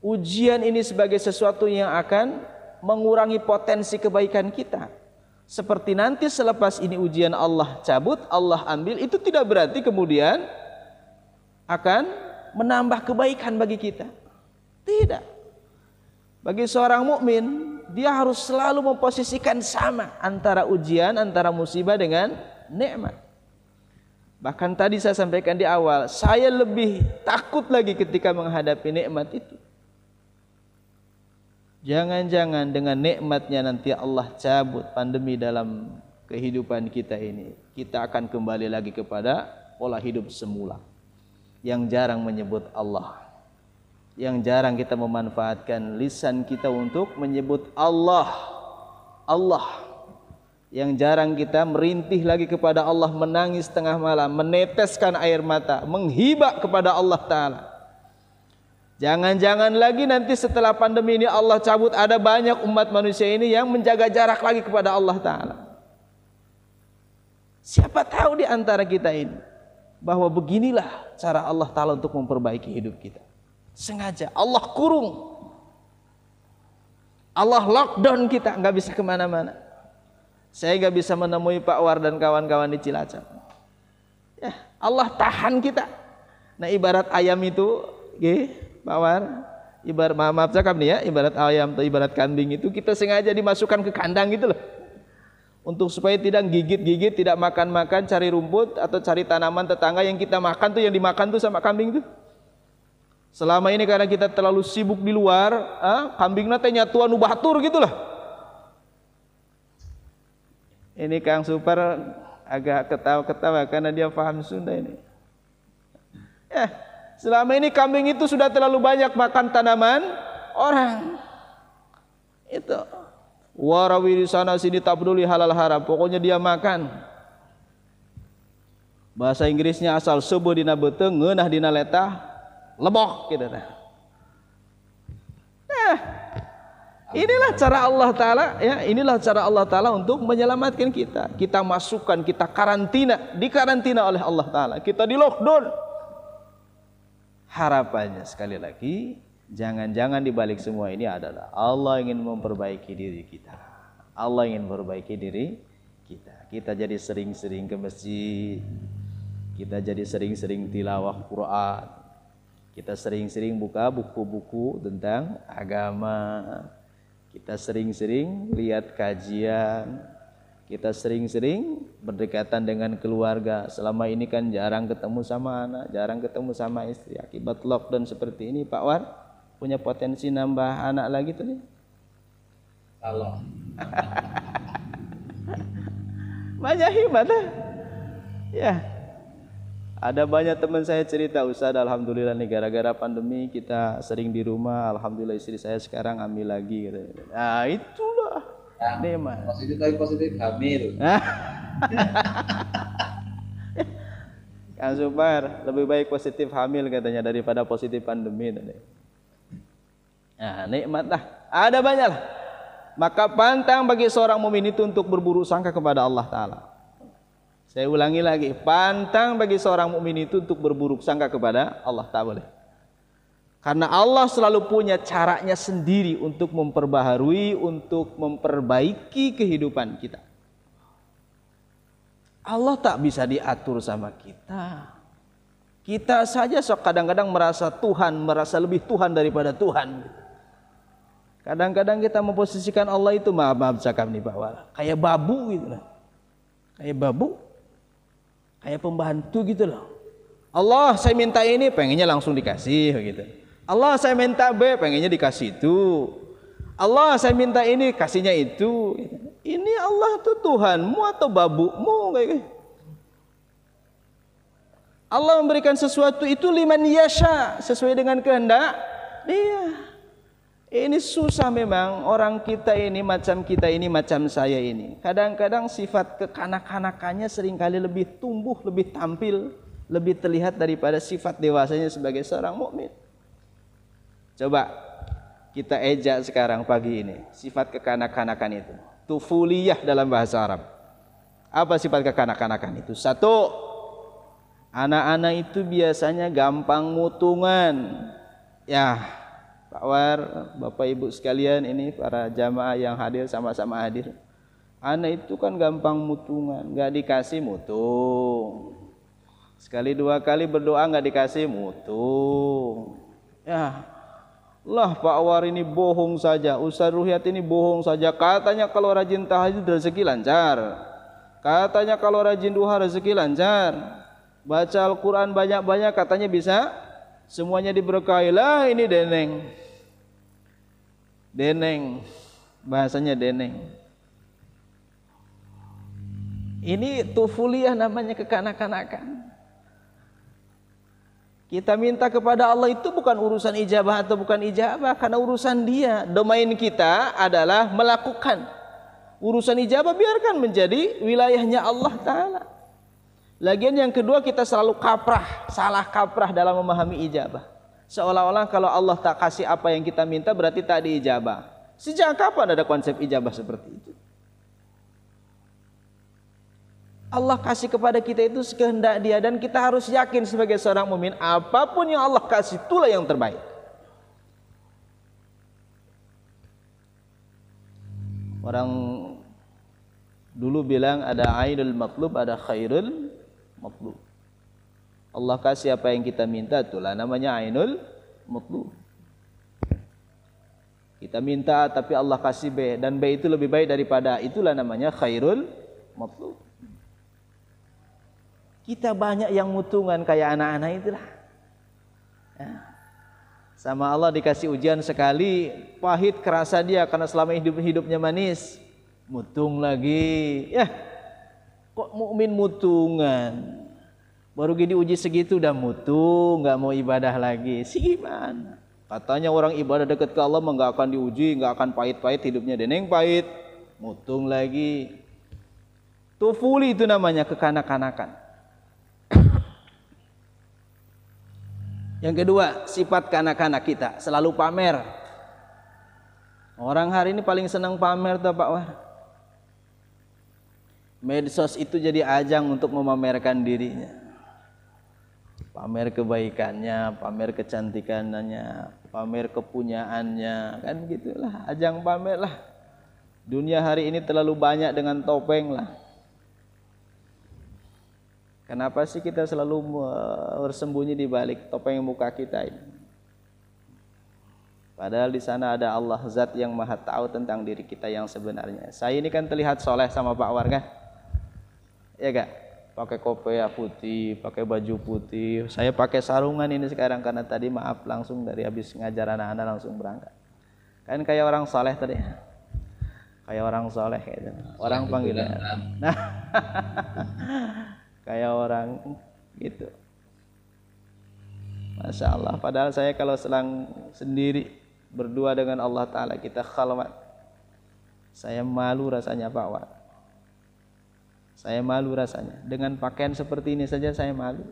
ujian ini sebagai sesuatu yang akan mengurangi potensi kebaikan kita. Seperti nanti selepas ini ujian Allah cabut, Allah ambil, itu tidak berarti kemudian akan menambah kebaikan bagi kita. Tidak. Bagi seorang mukmin, dia harus selalu memposisikan sama antara ujian, antara musibah dengan nikmat. Bahkan tadi saya sampaikan di awal, saya lebih takut lagi ketika menghadapi nikmat itu. Jangan-jangan dengan nikmatnya nanti Allah cabut pandemi dalam kehidupan kita ini, kita akan kembali lagi kepada pola hidup semula, yang jarang menyebut Allah, yang jarang kita memanfaatkan lisan kita untuk menyebut Allah, yang jarang kita merintih lagi kepada Allah, menangis tengah malam, meneteskan air mata, menghibah kepada Allah Ta'ala. Jangan-jangan lagi nanti setelah pandemi ini Allah cabut, ada banyak umat manusia ini yang menjaga jarak lagi kepada Allah Ta'ala. Siapa tahu di antara kita ini bahwa beginilah cara Allah Ta'ala untuk memperbaiki hidup kita. Sengaja Allah kurung, Allah lockdown kita, nggak bisa kemana-mana. Saya nggak bisa menemui Pak War dan kawan-kawan di Cilacap. Ya, Allah tahan kita. Nah, ibarat ayam itu, Pak War, ibarat, maaf cakap nih ya, ibarat ayam atau ibarat kambing itu kita sengaja dimasukkan ke kandang gitu loh, untuk supaya tidak gigit-gigit, tidak makan-makan, cari rumput atau cari tanaman tetangga yang kita makan tuh, yang dimakan tuh sama kambing tuh. Selama ini karena kita terlalu sibuk di luar, kambing nate nyatuan ubatur gitu lah. Ini Kang Supar agak ketawa-ketawa karena dia paham Sunda ini. Ya, selama ini kambing itu sudah terlalu banyak makan tanaman orang. Itu warawi di sana sini tak peduli halal haram, pokoknya dia makan. Bahasa Inggrisnya asal subuh dina beteng, ngeunah dina letah, lebok gitu dah. Nah, inilah cara Allah Ta'ala, ya, inilah cara Allah Ta'ala untuk menyelamatkan kita. Kita masukkan, kita karantina, dikarantina oleh Allah Ta'ala, kita di lockdown. Harapannya sekali lagi, jangan-jangan di balik semua ini adalah Allah ingin memperbaiki diri kita. Allah ingin memperbaiki diri kita. Kita jadi sering-sering ke masjid, kita jadi sering-sering tilawah Quran, kita sering-sering buka buku-buku tentang agama, kita sering-sering lihat kajian, kita sering-sering berdekatan dengan keluarga. Selama ini kan jarang ketemu sama anak, jarang ketemu sama istri. Akibat lockdown seperti ini, Pak War punya potensi nambah anak lagi tuh nih. Kalau banyak hikmat ya. Ada banyak teman saya cerita, Ustaz, alhamdulillah nih gara-gara pandemi kita sering di rumah, alhamdulillah istri saya sekarang hamil lagi gitu. Nah, itulah nikmat. Positif tapi positif hamil. Kang Supar, lebih baik positif hamil katanya daripada positif pandemi tadi. Nah, nikmat lah. Ada banyak lah. Maka pantang bagi seorang mukmin itu untuk berburuk sangka kepada Allah Ta'ala. Saya ulangi lagi, pantang bagi seorang mukmin itu untuk berburuk sangka kepada Allah Ta'ala. Karena Allah selalu punya caranya sendiri untuk memperbaharui, untuk memperbaiki kehidupan kita. Allah tak bisa diatur sama kita. Kita saja sok kadang-kadang merasa Tuhan, merasa lebih Tuhan daripada Tuhan. Kadang-kadang kita memposisikan Allah itu, maaf cakap nih Pak Wala, kayak babu gitu lah. Kayak babu, kayak pembantu gitu loh. Allah saya minta ini, pengennya langsung dikasih gitu. Allah saya minta B, pengennya dikasih itu. Allah saya minta ini, kasihnya itu. Ini Allah tuh Tuhanmu atau babumu kayak gitu. Allah memberikan sesuatu itu liman yasha, sesuai dengan kehendak Dia. Ini susah memang, orang kita ini macam saya ini. Kadang-kadang sifat kekanak-kanakannya seringkali lebih tumbuh, lebih tampil, lebih terlihat daripada sifat dewasanya sebagai seorang mukmin. Coba kita ejak sekarang pagi ini sifat kekanak-kanakan itu. Tufuliyah dalam bahasa Arab. Apa sifat kekanak-kanakan itu? Satu, anak-anak itu biasanya gampang mutungan. Ya, Pak War, Bapak Ibu sekalian, ini para jamaah yang hadir sama-sama hadir. Anak itu kan gampang mutungan, nggak dikasih mutung. Sekali dua kali berdoa nggak dikasih mutung. Ya, lah Pak War ini bohong saja, Ustaz Ruhyat ini bohong saja. Katanya kalau rajin tahajud rezeki lancar. Katanya kalau rajin duha rezeki lancar. Baca Al-Quran banyak-banyak katanya bisa semuanya diberkahi. Lah ini deneng. Deneng. Bahasanya deneng. Ini tufuliyah namanya kekanak-kanakan. Kita minta kepada Allah itu bukan urusan ijabah atau bukan ijabah, karena urusan Dia. Domain kita adalah melakukan. Urusan ijabah biarkan menjadi wilayahnya Allah Ta'ala. Lagian yang kedua, kita selalu salah kaprah dalam memahami ijabah. Seolah-olah kalau Allah tak kasih apa yang kita minta berarti tak diijabah. Sejak kapan ada konsep ijabah seperti itu? Allah kasih kepada kita itu sekehendak Dia, dan kita harus yakin sebagai seorang mukmin apapun yang Allah kasih itulah yang terbaik. Orang dulu bilang ada ainul matlub, ada khairul matlub. Allah kasih apa yang kita minta, itulah namanya ainul matlub. Kita minta tapi Allah kasih B, dan B itu lebih baik daripada, itulah namanya khairul matlub. Kita banyak yang mutungan kayak anak-anak itulah. Ya. Sama Allah dikasih ujian sekali, pahit kerasa dia karena selama hidupnya manis. Mutung lagi. Ya, kok mukmin mutungan? Baru diuji segitu udah mutung, nggak mau ibadah lagi. Si gimana? Katanya orang ibadah dekat ke Allah nggak akan diuji, nggak akan pahit-pahit hidupnya, deneng pahit. Mutung lagi. Tufuli itu namanya kekanak-kanakan. Yang kedua, sifat kanak-kanak kita selalu pamer. Orang hari ini paling senang pamer tuh Pak Wah. Medsos itu jadi ajang untuk memamerkan dirinya. Pamer kebaikannya, pamer kecantikannya, pamer kepunyaannya, kan gitulah, ajang pamer lah. Dunia hari ini terlalu banyak dengan topeng lah. Kenapa sih kita selalu bersembunyi di balik topeng muka kita ini? Padahal di sana ada Allah, Zat yang Maha Tahu tentang diri kita yang sebenarnya. Saya ini kan terlihat soleh sama Pak Warga, ya gak? Pakai kopiah putih, pakai baju putih. Saya pakai sarungan ini sekarang karena tadi maaf langsung dari habis ngajar anak-anak langsung berangkat. Kan kayak orang soleh tadi, kayak orang soleh gitu. Orang panggilan. Nah. Kayak orang gitu. Masya Allah. Padahal saya kalau selang sendiri berdua dengan Allah Ta'ala, kita khalwat, saya malu rasanya Pak Wak. Saya malu rasanya. Dengan pakaian seperti ini saja saya malu.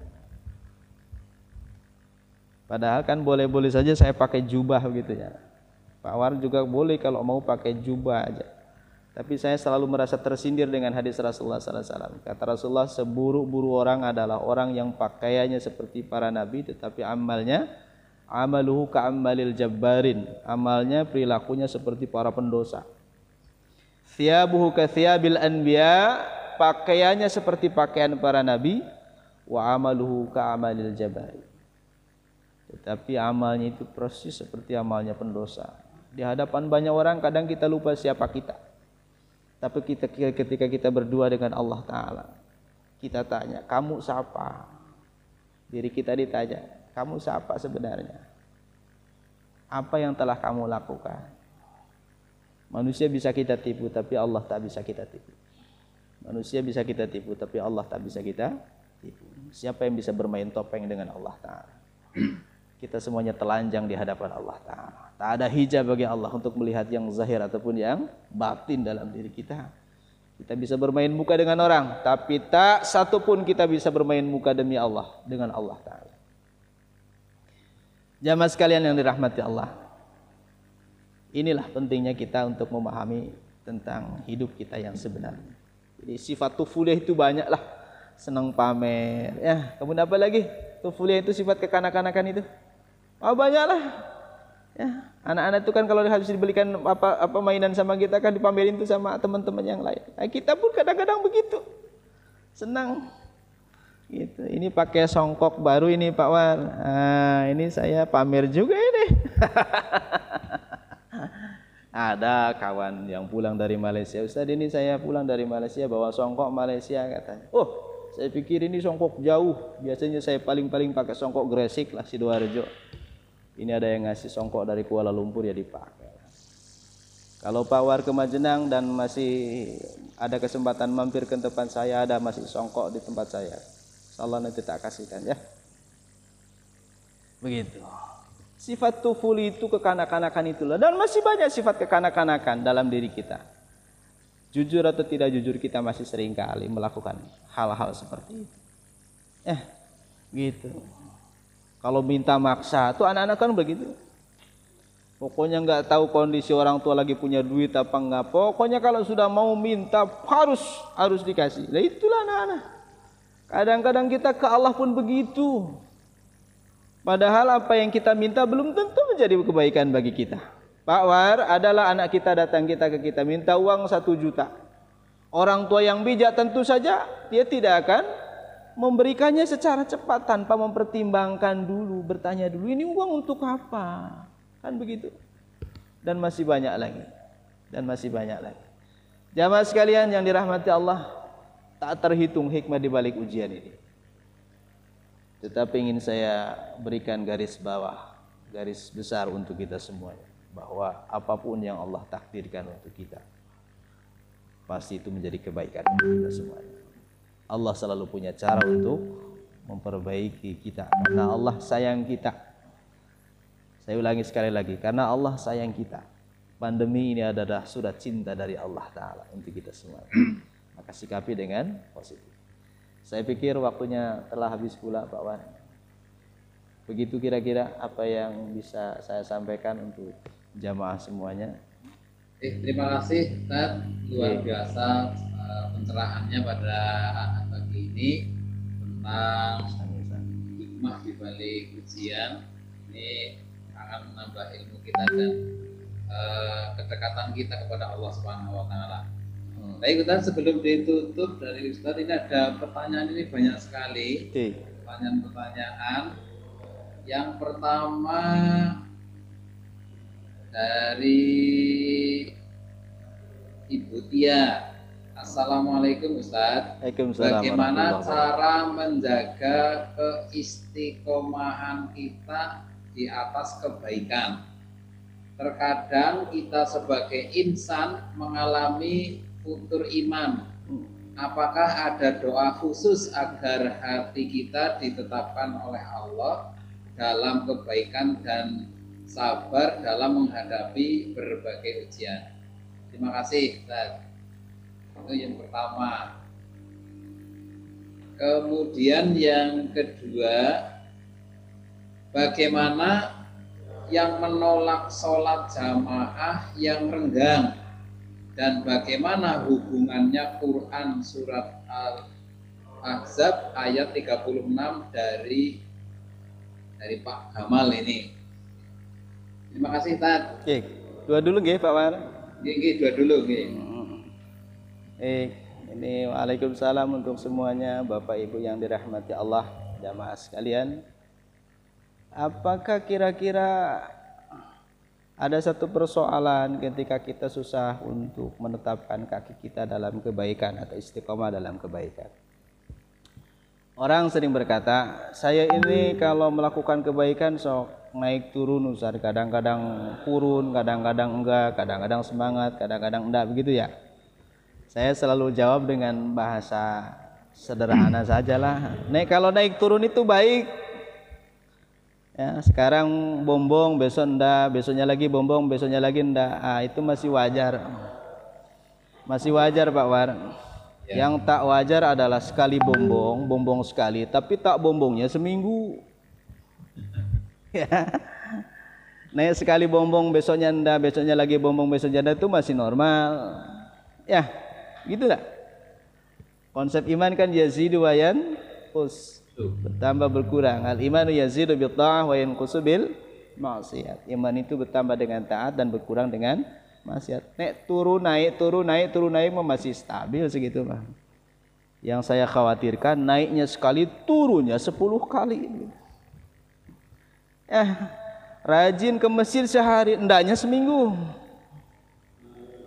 Padahal kan boleh-boleh saja saya pakai jubah gitu ya. Pak War juga boleh kalau mau pakai jubah aja. Tapi saya selalu merasa tersindir dengan hadis Rasulullah SAW. Kata Rasulullah, seburuk-buruk orang adalah orang yang pakaiannya seperti para nabi, tetapi amalnya, amaluhu ka'amalil jabbarin. Amalnya, perilakunya seperti para pendosa. Thiyabuhu kathiyabil anbiya, pakaiannya seperti pakaian para nabi. Wa amaluhu ka'amalil jabbarin. Tetapi amalnya itu persis seperti amalnya pendosa. Di hadapan banyak orang kadang kita lupa siapa kita. Tapi ketika kita berdua dengan Allah Ta'ala, kita tanya, kamu siapa? Diri kita ditanya, kamu siapa sebenarnya? Apa yang telah kamu lakukan? Manusia bisa kita tipu, tapi Allah tak bisa kita tipu. Manusia bisa kita tipu, tapi Allah tak bisa kita tipu. Siapa yang bisa bermain topeng dengan Allah Ta'ala? Kita semuanya telanjang di hadapan Allah Ta'ala. Tak ada hijab bagi Allah untuk melihat yang zahir ataupun yang batin dalam diri kita. Kita bisa bermain muka dengan orang, tapi tak satu pun kita bisa bermain muka demi Allah dengan Allah Ta'ala. Jamaah sekalian yang dirahmati Allah, inilah pentingnya kita untuk memahami tentang hidup kita yang sebenarnya. Jadi sifat tufuliyah itu banyak lah, senang pamer, ya. Kemudian apa lagi? Tufuliyah itu sifat kekanak-kanakan itu, banyak lah. Ya, anak-anak itu kan kalau habis dibelikan apa mainan sama kita kan dipamerin tuh sama teman-teman yang lain. Nah, kita pun kadang-kadang begitu, senang. Gitu. Ini pakai songkok baru ini Pak War. Ini saya pamer juga ini. Ada kawan yang pulang dari Malaysia, Ustaz ini saya pulang dari Malaysia bawa songkok Malaysia katanya. Oh, saya pikir ini songkok jauh. Biasanya saya paling-paling pakai songkok Gresik lah Sidoarjo. Ini ada yang ngasih songkok dari Kuala Lumpur ya dipakai. Kalau Pak War ke Majenang dan masih ada kesempatan mampir ke tempat saya, ada masih songkok di tempat saya. Insyaallah nanti tak kasihkan ya. Begitu. Sifat tufuli itu kekanak-kanakan itulah, dan masih banyak sifat kekanak-kanakan dalam diri kita. Jujur atau tidak jujur kita masih sering kali melakukan hal-hal seperti itu. Gitu. Kalau minta maksa, tuh anak-anak kan begitu. Pokoknya nggak tahu kondisi orang tua lagi punya duit apa enggak. Pokoknya kalau sudah mau minta harus dikasih. Nah itulah anak-anak. Kadang-kadang kita ke Allah pun begitu. Padahal apa yang kita minta belum tentu menjadi kebaikan bagi kita. Pak War, adalah anak kita datang ke kita minta uang 1 juta. Orang tua yang bijak tentu saja dia tidak akan memberikannya secara cepat tanpa mempertimbangkan dulu, bertanya dulu ini uang untuk apa, kan begitu. Dan masih banyak lagi, Jamaah sekalian yang dirahmati Allah, tak terhitung hikmah di balik ujian ini. Tetapi ingin saya berikan garis bawah, garis besar untuk kita semuanya, bahwa apapun yang Allah takdirkan untuk kita, pasti itu menjadi kebaikan untuk kita semuanya. Allah selalu punya cara untuk memperbaiki kita, karena Allah sayang kita. Saya ulangi sekali lagi, karena Allah sayang kita. Pandemi ini adalah surat cinta dari Allah Ta'ala untuk kita semua. Maka sikapi dengan positif. Saya pikir waktunya telah habis pula Pak Wan. Begitu kira-kira apa yang bisa saya sampaikan untuk jamaah semuanya. Terima kasih Ustaz, luar biasa pencerahannya pada pagi ini tentang hikmah di balik ujian. Ini akan menambah ilmu kita dan kedekatan kita kepada Allah Subhanahu wa taala. Baik Ustaz, sebelum ditutup dari Ustaz, ini ada pertanyaan, ini banyak sekali. Pertanyaan-pertanyaan. Yang pertama dari Ibu Tia. Assalamualaikum Ustaz. Bagaimana cara menjaga keistiqomahan kita di atas kebaikan? Terkadang kita sebagai insan mengalami futur iman. Apakah ada doa khusus agar hati kita ditetapkan oleh Allah dalam kebaikan dan sabar dalam menghadapi berbagai ujian? Terima kasih Ustaz. Itu yang pertama. Kemudian yang kedua, bagaimana yang menolak sholat jamaah yang renggang, dan bagaimana hubungannya Quran surat Al-Ahzab ayat 36 dari Pak Gamal ini? Terima kasih Tad. Oke, dua dulu nggih Pak War. Nggih, dua dulu nggih. Ini waalaikumsalam untuk semuanya Bapak Ibu yang dirahmati Allah, jamaah sekalian. Apakah kira-kira ada satu persoalan ketika kita susah untuk menetapkan kaki kita dalam kebaikan atau istiqomah dalam kebaikan? Orang sering berkata, saya ini kalau melakukan kebaikan sok naik turun Ustaz, kadang-kadang kurun, kadang-kadang enggak, kadang-kadang semangat, kadang-kadang enggak, begitu ya. Saya selalu jawab dengan bahasa sederhana sajalah. Kalau naik turun itu baik. Ya, sekarang bombong, besok enggak, besoknya lagi bombong, besoknya lagi enggak. Itu masih wajar. Masih wajar Pak War. Ya. Yang tak wajar adalah sekali bombong sekali, tapi tak bombongnya seminggu. Ya. Naik sekali bonbong, besoknya enggak, besoknya lagi bonbong, besoknya enggak, itu masih normal. Ya, gitu lah. Konsep iman kan yazidu wa yanqus, bertambah berkurang. Al imanu yazidu bil ta'ah wa yanqusu bil maksiat. Iman itu bertambah dengan taat dan berkurang dengan maksiat. Naik turun naik turun naik turun naik masih stabil segitu mah. Yang saya khawatirkan naiknya sekali, turunnya 10 kali. Rajin ke masjid sehari, endaknya seminggu.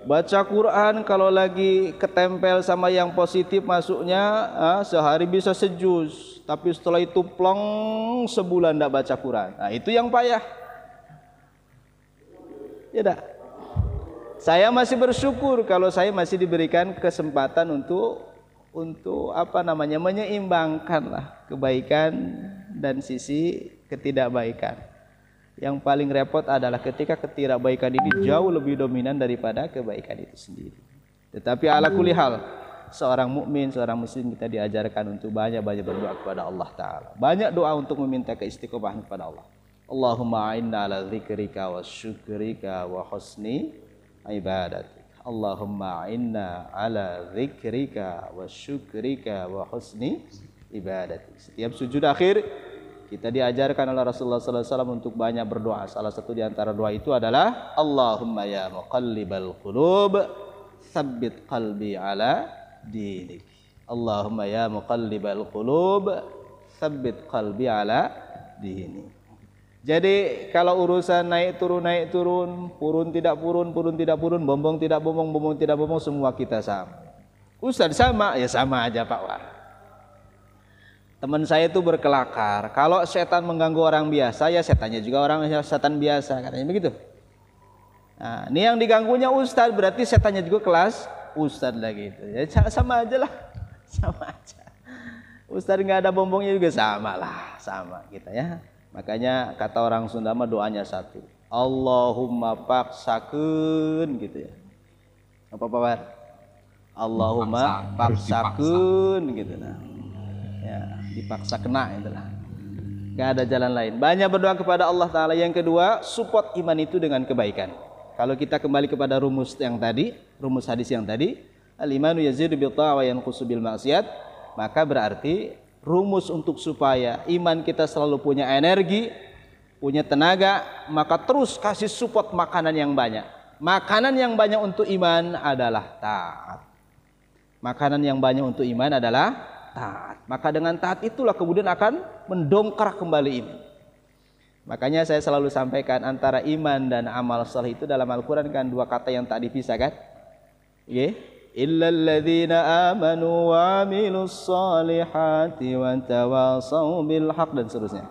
Baca Quran kalau lagi ketempel sama yang positif masuknya, sehari bisa sejuz. Tapi setelah itu plong, sebulan enggak baca Quran. Nah, itu yang payah. Tidak. Saya masih bersyukur kalau saya masih diberikan kesempatan untuk menyeimbangkanlah kebaikan dan sisi ketidakbaikan. Yang paling repot adalah ketika ketidakbaikan ini jauh lebih dominan daripada kebaikan itu sendiri. Tetapi ala kulli hal, seorang mukmin, seorang muslim, kita diajarkan untuk banyak-banyak berdoa kepada Allah Ta'ala. Banyak doa untuk meminta keistiqomahan kepada Allah. Allahumma a'inna ala dzikrika wa syukrika wa husni ibadatik. Allahumma a'inna ala dzikrika wa syukrika wa husni ibadatik. Setiap sujud akhir kita diajarkan oleh Rasulullah SAW untuk banyak berdoa. Salah satu di antara doa itu adalah Allahumma ya muqallibal qulub tsabbit qalbi ala dinik. Allahumma ya muqallibal qulub tsabbit qalbi ala dinik. Jadi kalau urusan naik turun, purun tidak purun, bombong tidak bombong, semua kita sama. Ustaz sama, ya sama aja Pak Wah. Teman saya itu berkelakar, kalau setan mengganggu orang biasa, ya setannya juga orang setan biasa, katanya begitu. Nah, ini yang diganggunya ustaz, berarti setannya juga kelas ustaz lagi itu. Ya sama aja lah, sama aja. Ustaz nggak ada bombongnya juga sama lah, sama kita ya. Makanya kata orang Sunda mah doanya satu, Allahumma paksakeun gitu ya. Apa Pak? Allahumma paksakeun gitu nah. Ya, dipaksa kena itulah. Gak ada jalan lain. Banyak berdoa kepada Allah Ta'ala. Yang kedua, support iman itu dengan kebaikan. Kalau kita kembali kepada rumus yang tadi, rumus hadis yang tadi, al-imanu yazidu bil ta'ah wa yanqusu bil maksiat, maka berarti rumus untuk supaya iman kita selalu punya energi, punya tenaga, maka terus kasih support makanan yang banyak. Makanan yang banyak untuk iman adalah taat. Makanan yang banyak untuk iman adalah taat. Maka dengan taat itulah kemudian akan mendongkrak kembali iman. Makanya saya selalu sampaikan antara iman dan amal saleh itu dalam Al-Quran kan dua kata yang tak dipisahkan. Illal ladzina amanu wa amilus salihati wa tawasau bil haq dan seterusnya.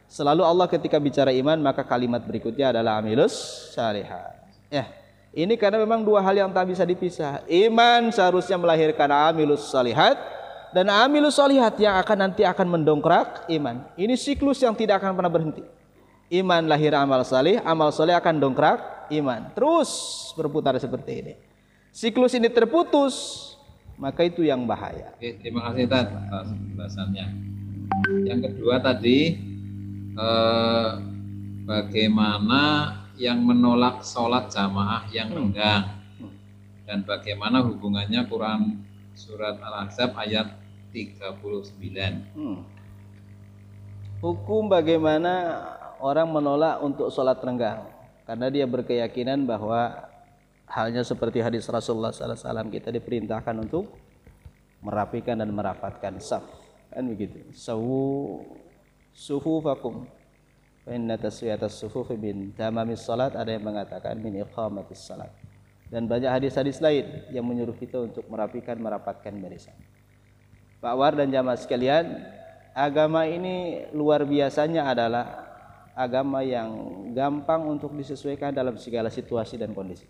Selalu Allah ketika bicara iman maka kalimat berikutnya adalah amilus salihat. Ya, ini karena memang dua hal yang tak bisa dipisah. Iman seharusnya melahirkan amilus salihat, dan amilus solihat yang nanti akan mendongkrak iman. Ini siklus yang tidak akan pernah berhenti. Iman lahir amal salih akan dongkrak iman. Terus berputar seperti ini. Siklus ini terputus, maka itu yang bahaya. Oke, terima kasih Tad atas pembahasannya. Yang kedua tadi, bagaimana yang menolak sholat jamaah yang renggang, dan bagaimana hubungannya Quran surat Al-Ahzab ayat 39. Hukum bagaimana orang menolak untuk sholat renggang, karena dia berkeyakinan bahwa halnya seperti hadis Rasulullah SAW, kita diperintahkan untuk merapikan dan merapatkan saf, kan begitu. Sawu sufufakum fa inna taswiyatas sufufi min tamamis salat, ada yang mengatakan min iqamatis salat, dan banyak hadis-hadis lain yang menyuruh kita untuk merapikan, merapatkan barisan. Pak War dan jamaah sekalian, agama ini luar biasanya adalah agama yang gampang untuk disesuaikan dalam segala situasi dan kondisi.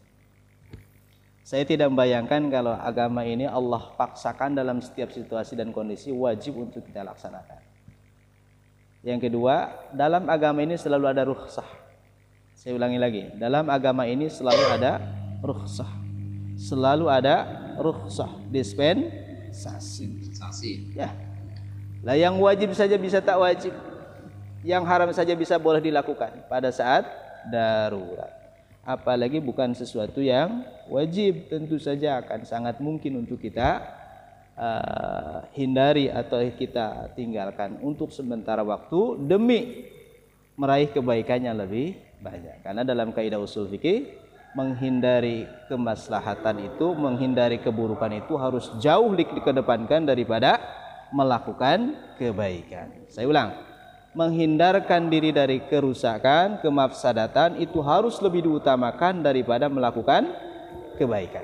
Saya tidak membayangkan kalau agama ini Allah paksakan dalam setiap situasi dan kondisi, wajib untuk kita laksanakan. Yang kedua, dalam agama ini selalu ada rukhsah. Saya ulangi lagi, dalam agama ini selalu ada rukhsah. Selalu ada rukhsah, dispensasi. Ya. Lah yang wajib saja bisa tak wajib. Yang haram saja bisa boleh dilakukan pada saat darurat. Apalagi bukan sesuatu yang wajib, tentu saja akan sangat mungkin untuk kita hindari atau kita tinggalkan untuk sementara waktu demi meraih kebaikannya lebih banyak. Karena dalam kaidah usul fikih, menghindari kemaslahatan itu, menghindari keburukan itu harus jauh dikedepankan daripada melakukan kebaikan. Saya ulang, menghindarkan diri dari kerusakan, kemafsadatan itu harus lebih diutamakan daripada melakukan kebaikan.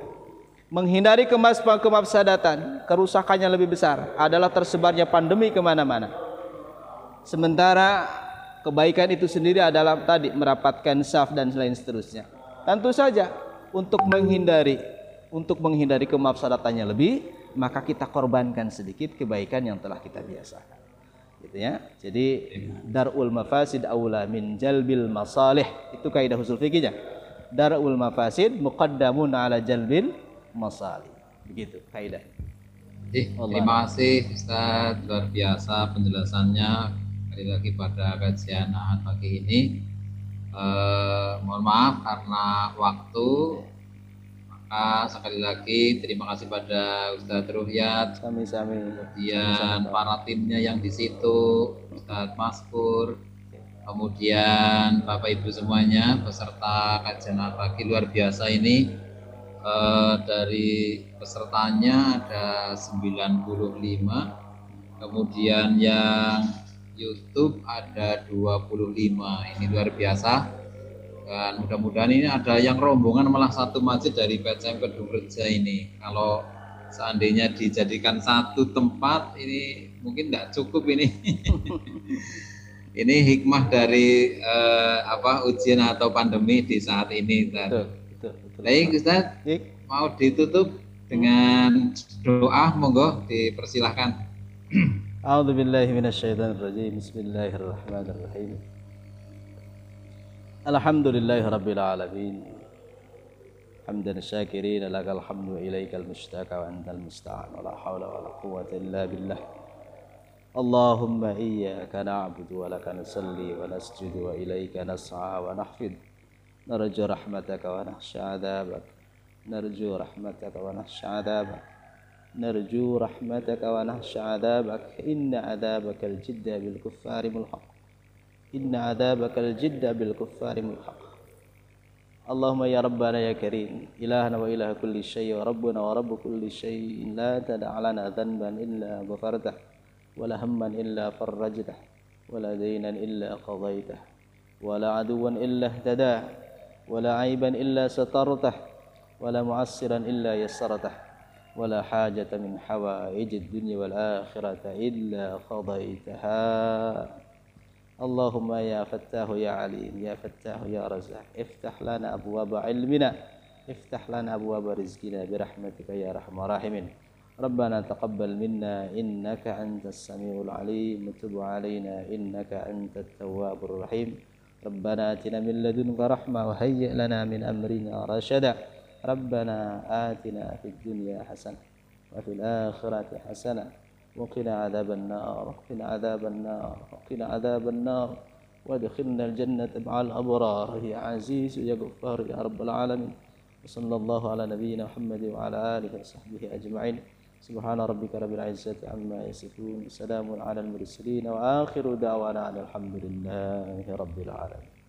Menghindari kemafsadatan, kerusakannya lebih besar adalah tersebarnya pandemi kemana-mana. Sementara kebaikan itu sendiri adalah tadi merapatkan saf dan lain seterusnya. Tentu saja untuk menghindari kemafsadatannya lebih, maka kita korbankan sedikit kebaikan yang telah kita biasakan. Gitu ya. Jadi darul mafasid aula min jalbil masalih. Itu kaidah usul fikihnya. Darul mafasid muqaddamun ala jalbil masalih. Begitu kaidah. Terima kasih Ustaz, luar biasa penjelasannya. Kembali lagi pada kajian Ahad pagi ini. Mohon maaf karena waktu. Sekali lagi terima kasih pada Ustadz Ruhyat, kemudian para timnya yang di situ, Ustadz Maskur, kemudian Bapak Ibu semuanya peserta kajian pagi luar biasa ini. Dari pesertanya ada 95, kemudian yang YouTube ada 25. Ini luar biasa. Dan mudah-mudahan ini ada yang rombongan malah satu masjid dari PCM Kedungreja ini. Kalau seandainya dijadikan satu tempat ini mungkin tidak cukup ini. Ini hikmah dari ujian atau pandemi di saat ini. Baik Ustaz, mau ditutup dengan doa, monggo dipersilahkan. A'udzubillahi minasyaitonirrajim. Bismillahirrahmanirrahim. Alhamdulillahi rabbil alamin. Hamdan syakirin lakal hamdu ilaikal mustaka wa antal musta'an wa la hawla wa la quwwata illa billah. Allahumma iyyaka na'budu wa laka nusalli wa nasjudu wa ilaika nas'a wa nahfid. Narju rahmataka wa nakhsha 'adzabak. Narju rahmataka wa nakhsha 'adzabak. Narju rahmataka wa nakhsha 'adzabak. Inna 'adzabakal jidda bil kuffari mulhaq. Inna 'adzabakal jidda bil kuffari mulhaq. Allahumma ya Rabbana ya Karim, ilahana wa ilaha kulli syai' wa rabbuna wa rabbu kulli syai', la tada' lana dhanban illa ghafartah, wa la hamman illa farrajtah, wa la daynan illa qadaitah, wa la aduwan illa ihtadah, wa la aiban illa satartah, wa la mu'assiran illa yassartah, wa la hajata min hawaijid dunya wal akhirata illa qadaitaha. Allahumma ya Fattahu ya Alim, ya Fattahu ya Razak, iftah lana abwaba ilmina, iftah lana abwaba rizkina birahmatika ya Rahman Rahimin. Rabbana taqabbal minna innaka antas samiul alim, tub alaina innaka antat tawwabur rahim. Rabbana atina min ladunka rahmah wa hayyi' lana min amrina rashada. Rabbana atina fid dunya hasanah wa fil akhirati hasanah وقنا عذاب النار وقنا عذاب النار وقنا عذاب النار وادخلنا الجنة مع الأبرار يا عزيز يا غفار يا رب العالمين. وصلى الله على نبينا محمد وعلى آله وصحبه أجمعين. سبحان ربك رب العزة عما يصفون، سلام على المرسلين، وآخر دعوانا الحمد لله رب العالمين.